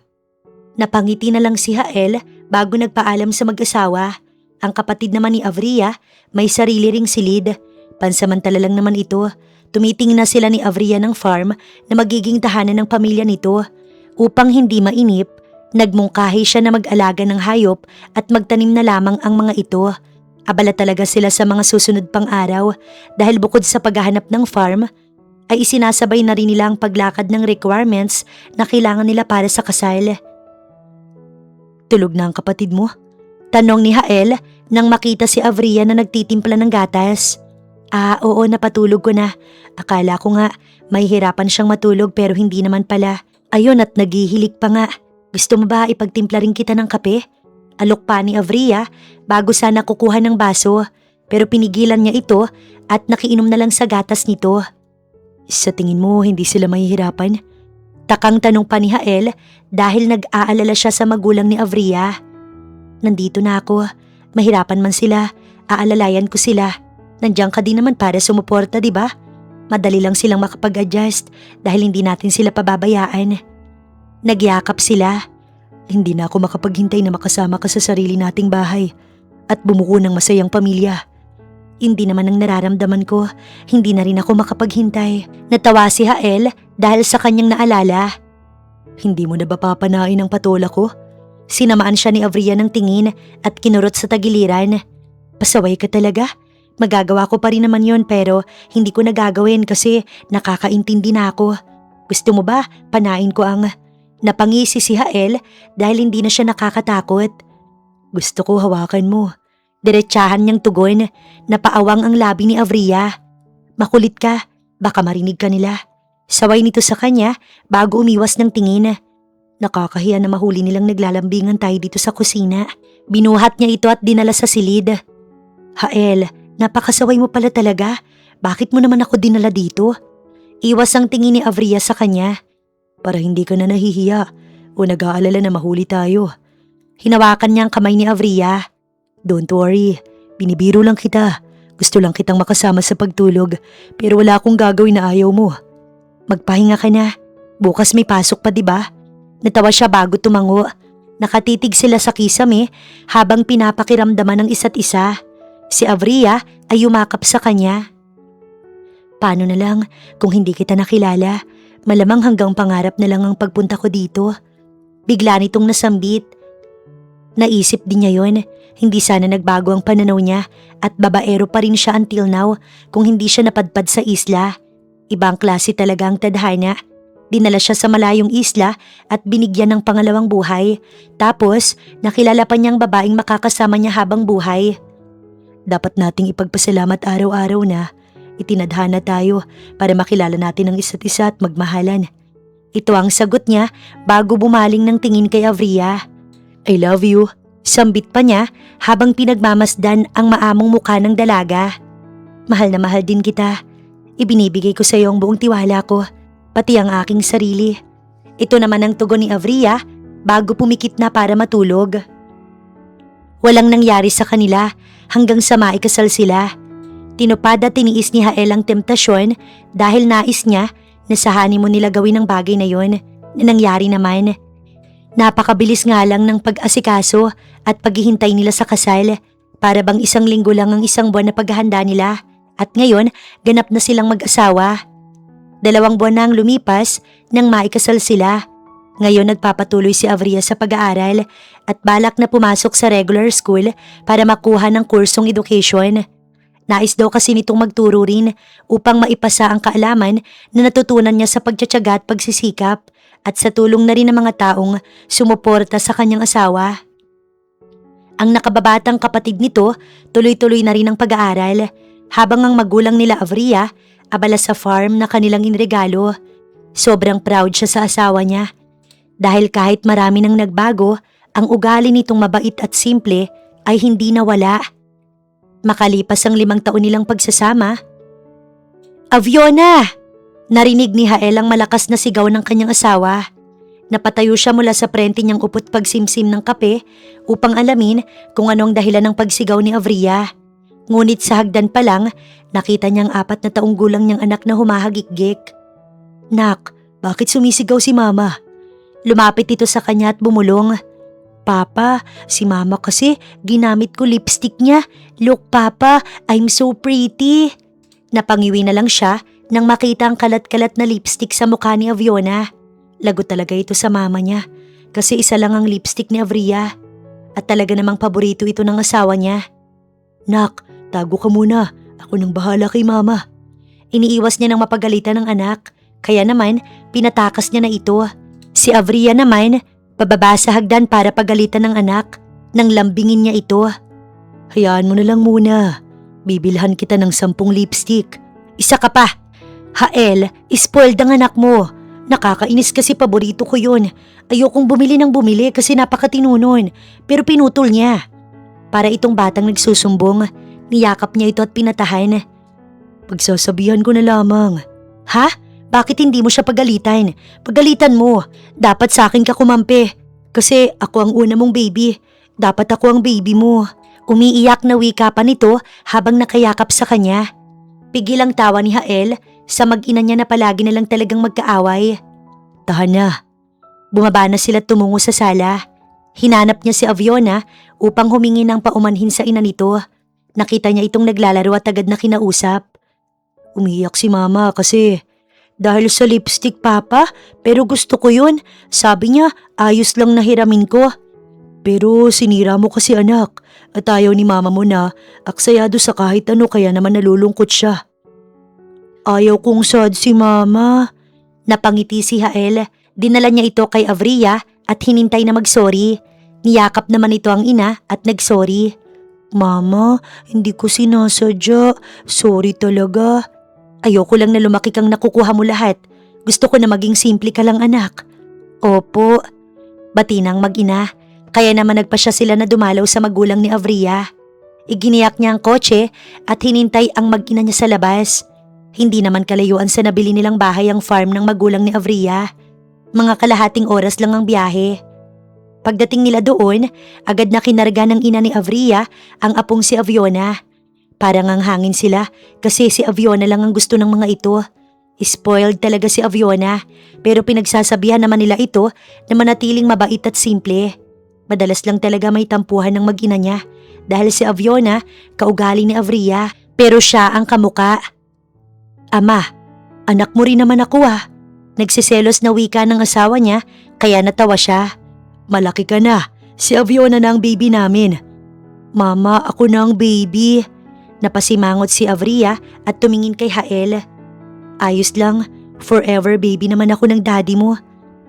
Napangiti na lang si Hael bago nagpaalam sa mag-asawa. Ang kapatid naman ni Avria may sarili ring silid. Pansamantala lang naman ito. Tumitingin na sila ni Avria ng farm na magiging tahanan ng pamilya nito. Upang hindi mainip, nagmungkahi siya na mag-alaga ng hayop at magtanim na lamang ang mga ito. Abala talaga sila sa mga susunod pang araw dahil bukod sa paghahanap ng farm, ay isinasabay na rin nila ang paglakad ng requirements na kailangan nila para sa kasal. Tulog na ang kapatid mo? Tanong ni Hael nang makita si Avria na nagtitimpla ng gatas. Oo, napatulog ko na. Akala ko nga may hirapan siyang matulog pero hindi naman pala. Ayun at naghihilig pa nga. Gusto mo ba ipagtimpla rin kita ng kape? Alok pa ni Avria bago sana kukuha ng baso pero pinigilan niya ito at nakiinom na lang sa gatas nito. Sa tingin mo hindi sila mahihirapan? Takang tanong pa ni Hael dahil nag-aalala siya sa magulang ni Avria. Nandito na ako. Mahirapan man sila, aalalayan ko sila. Nandiyan ka din naman para sumuporta, di ba? Madali lang silang makapag-adjust dahil hindi natin sila pababayaan. Nagyakap sila. Hindi na ako makapaghintay na makasama ka sa sarili nating bahay at bumuo ng masayang pamilya. Hindi naman ang nararamdaman ko, hindi na rin ako makapaghintay. Natawa si Hael dahil sa kanyang naalala. Hindi mo na ba papanain ang patola ko? Sinamaan siya ni Avria ng tingin at kinurot sa tagiliran. Pasaway ka talaga? Magagawa ko pa rin naman yon pero hindi ko nagagawin kasi nakakaintindi na ako. Gusto mo ba panain ko ang... Napangisi si Hael dahil hindi na siya nakakatakot. Gusto ko hawakan mo. Diretsahan niyang tugon, napaawang ang labi ni Avria. Makulit ka, baka marinig ka nila. Saway nito sa kanya bago umiwas ng tingin. Nakakahiya na mahuli nilang naglalambingan tayo dito sa kusina. Binuhat niya ito at dinala sa silid. Hael, napakasaway mo pala talaga. Bakit mo naman ako dinala dito? Iwas ang tingin ni Avria sa kanya. Para hindi ka na nahihiya o nag-aalala na mahuli tayo. Hinawakan niya ang kamay ni Avria. Don't worry, binibiro lang kita. Gusto lang kitang makasama sa pagtulog pero wala akong gagawin na ayaw mo. Magpahinga ka na. Bukas may pasok pa, diba? Natawa siya bago tumango. Nakatitig sila sa kisame habang pinapakiramdaman ng isa't isa. Si Avria ay yumakap sa kanya. Paano na lang kung hindi kita nakilala? Malamang hanggang pangarap na lang ang pagpunta ko dito. Bigla nitong nasambit. Naisip din niya yon. Hindi sana nagbago ang pananaw niya at babaero pa rin siya until now kung hindi siya napadpad sa isla. Ibang klase talaga ang tadhana. Dinala siya sa malayong isla at binigyan ng pangalawang buhay. Tapos, nakilala pa niyang babaeng makakasama niya habang buhay. Dapat nating ipagpasalamat araw-araw na itinadhana tayo para makilala natin ang isa't isa at magmahalan. Ito ang sagot niya bago bumaling ng tingin kay Avria. I love you. Sambit pa niya habang pinagmamasdan ang maamong mukha ng dalaga. Mahal na mahal din kita. Ibinibigay ko sa iyo ang buong tiwala ko, pati ang aking sarili. Ito naman ang tugon ni Avria bago pumikit na para matulog. Walang nangyari sa kanila hanggang sa maikasal sila. Tinupad at tiniis ni Hael ang temptasyon dahil nais niya na sa honeymoon nila gawin ang bagay na yon na nangyari naman. Napakabilis nga lang ng pag-asikaso at paghihintay nila sa kasal. Para bang 1 linggo lang ang 1 buwan na paghahanda nila at ngayon ganap na silang mag-asawa. 2 buwan na ang lumipas nang maikasal sila. Ngayon nagpapatuloy si Avria sa pag-aaral at balak na pumasok sa regular school para makuha ng kursong education. Nais daw kasi nitong magturo rin upang maipasa ang kaalaman na natutunan niya sa pagtiyatiyaga at pagsisikap at sa tulong na rin ng mga taong sumuporta sa kanyang asawa. Ang nakababatang kapatid nito tuloy-tuloy na rin ang pag-aaral habang ang magulang nila Avria abala sa farm na kanilang inregalo. Sobrang proud siya sa asawa niya dahil kahit marami nang nagbago, ang ugali nitong mabait at simple ay hindi nawala. Makalipas ang 5 taon nilang pagsasama. Aviona! Narinig ni Hael ang malakas na sigaw ng kanyang asawa. Napatayo siya mula sa prente niyang upot pagsimsim ng kape upang alamin kung ano ang dahilan ng pagsigaw ni Avria. Ngunit sa hagdan pa lang, nakita niyang 4 na taong gulang niyang anak na humahagikgik. Nak, bakit sumisigaw si Mama? Lumapit ito sa kanya at bumulong. Papa, si Mama kasi ginamit ko lipstick niya. Look Papa, I'm so pretty. Napangiwi na lang siya nang makita ang kalat-kalat na lipstick sa mukha ni Aviona. Lagot talaga ito sa mama niya kasi isa lang ang lipstick ni Avria at talaga namang paborito ito ng asawa niya. Nak, tago ka muna. Ako nang bahala kay Mama. Iniiwas niya ng mapagalitan ng anak kaya naman pinatakas niya na ito. Si Avria naman pababa sa hagdan para pagalitan ng anak nang lambingin niya ito. Hayaan mo na lang muna. Bibilhan kita ng 10 lipstick. Isa ka pa. Hael, spoiled ang anak mo. Nakakainis kasi paborito ko yun. Ayokong bumili ng bumili kasi napakatinunon. Pero pinutol niya. Para itong batang nagsusumbong, niyakap niya ito at pinatahan. Pagsasabihan ko na lamang. Ha? Bakit hindi mo siya pagalitan? Pagalitan mo. Dapat sa akin ka kumampi. Kasi ako ang una mong baby. Dapat ako ang baby mo. Umiiyak na wika pa nito habang nakayakap sa kanya. Pigil ang tawa ni Hael sa mag-ina niya na palagi na lang talagang magkaaway. Tahan na. Bumaba na sila tumungo sa sala. Hinanap niya si Aviona upang humingi ng paumanhin sa ina nito. Nakita niya itong naglalaro at agad na kinausap. Umiiyak si Mama kasi dahil sa lipstick Papa, pero gusto ko yun. Sabi niya ayos lang na hiramin ko. Pero sinira mo kasi anak at ayaw ni mama mo na aksayado sa kahit ano kaya naman nalulungkot siya. Ayaw kong sad si mama. Napangiti si Hael. Dinala niya ito kay Avria at hinintay na magsorry. Niyakap naman ito ang ina at nagsorry. Mama, hindi ko sinasadya. Sorry talaga. Ayoko lang na lumaki kang nakukuha mo lahat. Gusto ko na maging simple ka lang anak. Opo. Bati ng mag-ina. Kaya naman nagpasya sila na dumalaw sa magulang ni Avria. Iginiyak niya ang kotse at hinintay ang mag-ina niya sa labas. Hindi naman kalayuan sa nabili nilang bahay ang farm ng magulang ni Avria. Mga kalahating oras lang ang biyahe. Pagdating nila doon, agad na kinarga ng ina ni Avria ang apong si Aviona. Parang ang hangin sila kasi si Aviona lang ang gusto ng mga ito. Spoiled talaga si Aviona pero pinagsasabihan naman nila ito na manatiling mabait at simple. Madalas lang talaga may tampuhan ng mag-ina niya dahil si Aviona kaugali ni Avria pero siya ang kamuka. Ama, anak mo rin naman ako ah. Nagsiselos na wika ng asawa niya kaya natawa siya. Malaki ka na, si Aviona na ang baby namin. Mama, ako na ang baby. Napasimangot si Avria at tumingin kay Hael. Ayos lang, forever baby naman ako ng daddy mo.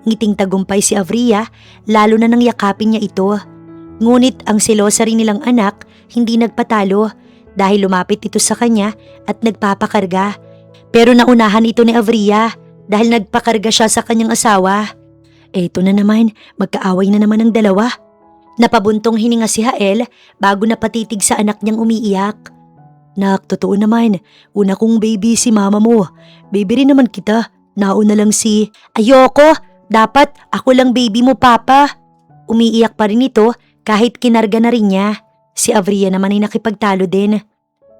Ngiting tagumpay si Avria, lalo na nang yakapin niya ito. Ngunit ang selosa rin nilang anak hindi nagpatalo dahil lumapit ito sa kanya at nagpapakarga. Pero naunahan ito ni Avria dahil nagpakarga siya sa kanyang asawa. Eto na naman, magkaaway na naman ang dalawa. Napabuntong hininga si Hael bago napatitig sa anak niyang umiiyak. Nak, totoo naman, una kong baby si mama mo. Baby rin naman kita, nauna lang si… Ayoko! Dapat ako lang baby mo, Papa. Umiiyak pa rin ito kahit kinarga na rin niya. Si Avria naman ay nakipagtalo din.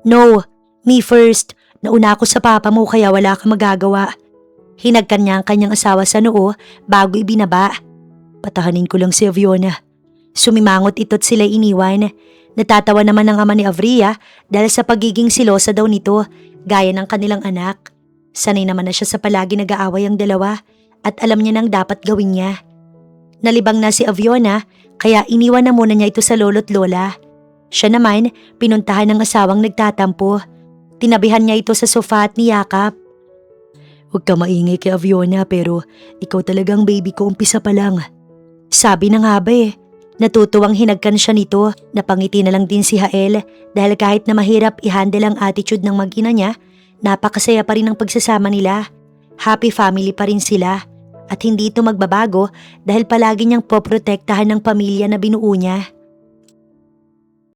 No, me first. Nauna ako sa papa mo kaya wala kang magagawa. Hinagkan niya ang kanyang asawa sa noo bago ibinaba. Patahanin ko lang si Aviona. Sumimangot ito't sila iniwan. Natatawa naman ang ama ni Avria dahil sa pagiging silosa daw nito gaya ng kanilang anak. Sanay naman na siya sa palagi nag-aaway ang dalawa. At alam niya nang dapat gawin niya. Nalibang na si Aviona kaya iniwan na muna niya ito sa lolo't lola. Siya naman pinuntahan ng asawang nagtatampo. Tinabihan niya ito sa sofa at niyakap. Huwag ka maingay kay Aviona pero ikaw talagang baby ko umpisa pa lang. Sabi na nga ba eh. Natutuwang hinagkan siya nito. Napangiti na lang din si Hael dahil kahit na mahirap i-handle ang attitude ng mag-ina niya, napakasaya pa rin ang pagsasama nila. Happy family pa rin sila. At hindi ito magbabago dahil palagi niyang poprotektahan ng pamilya na binuo niya.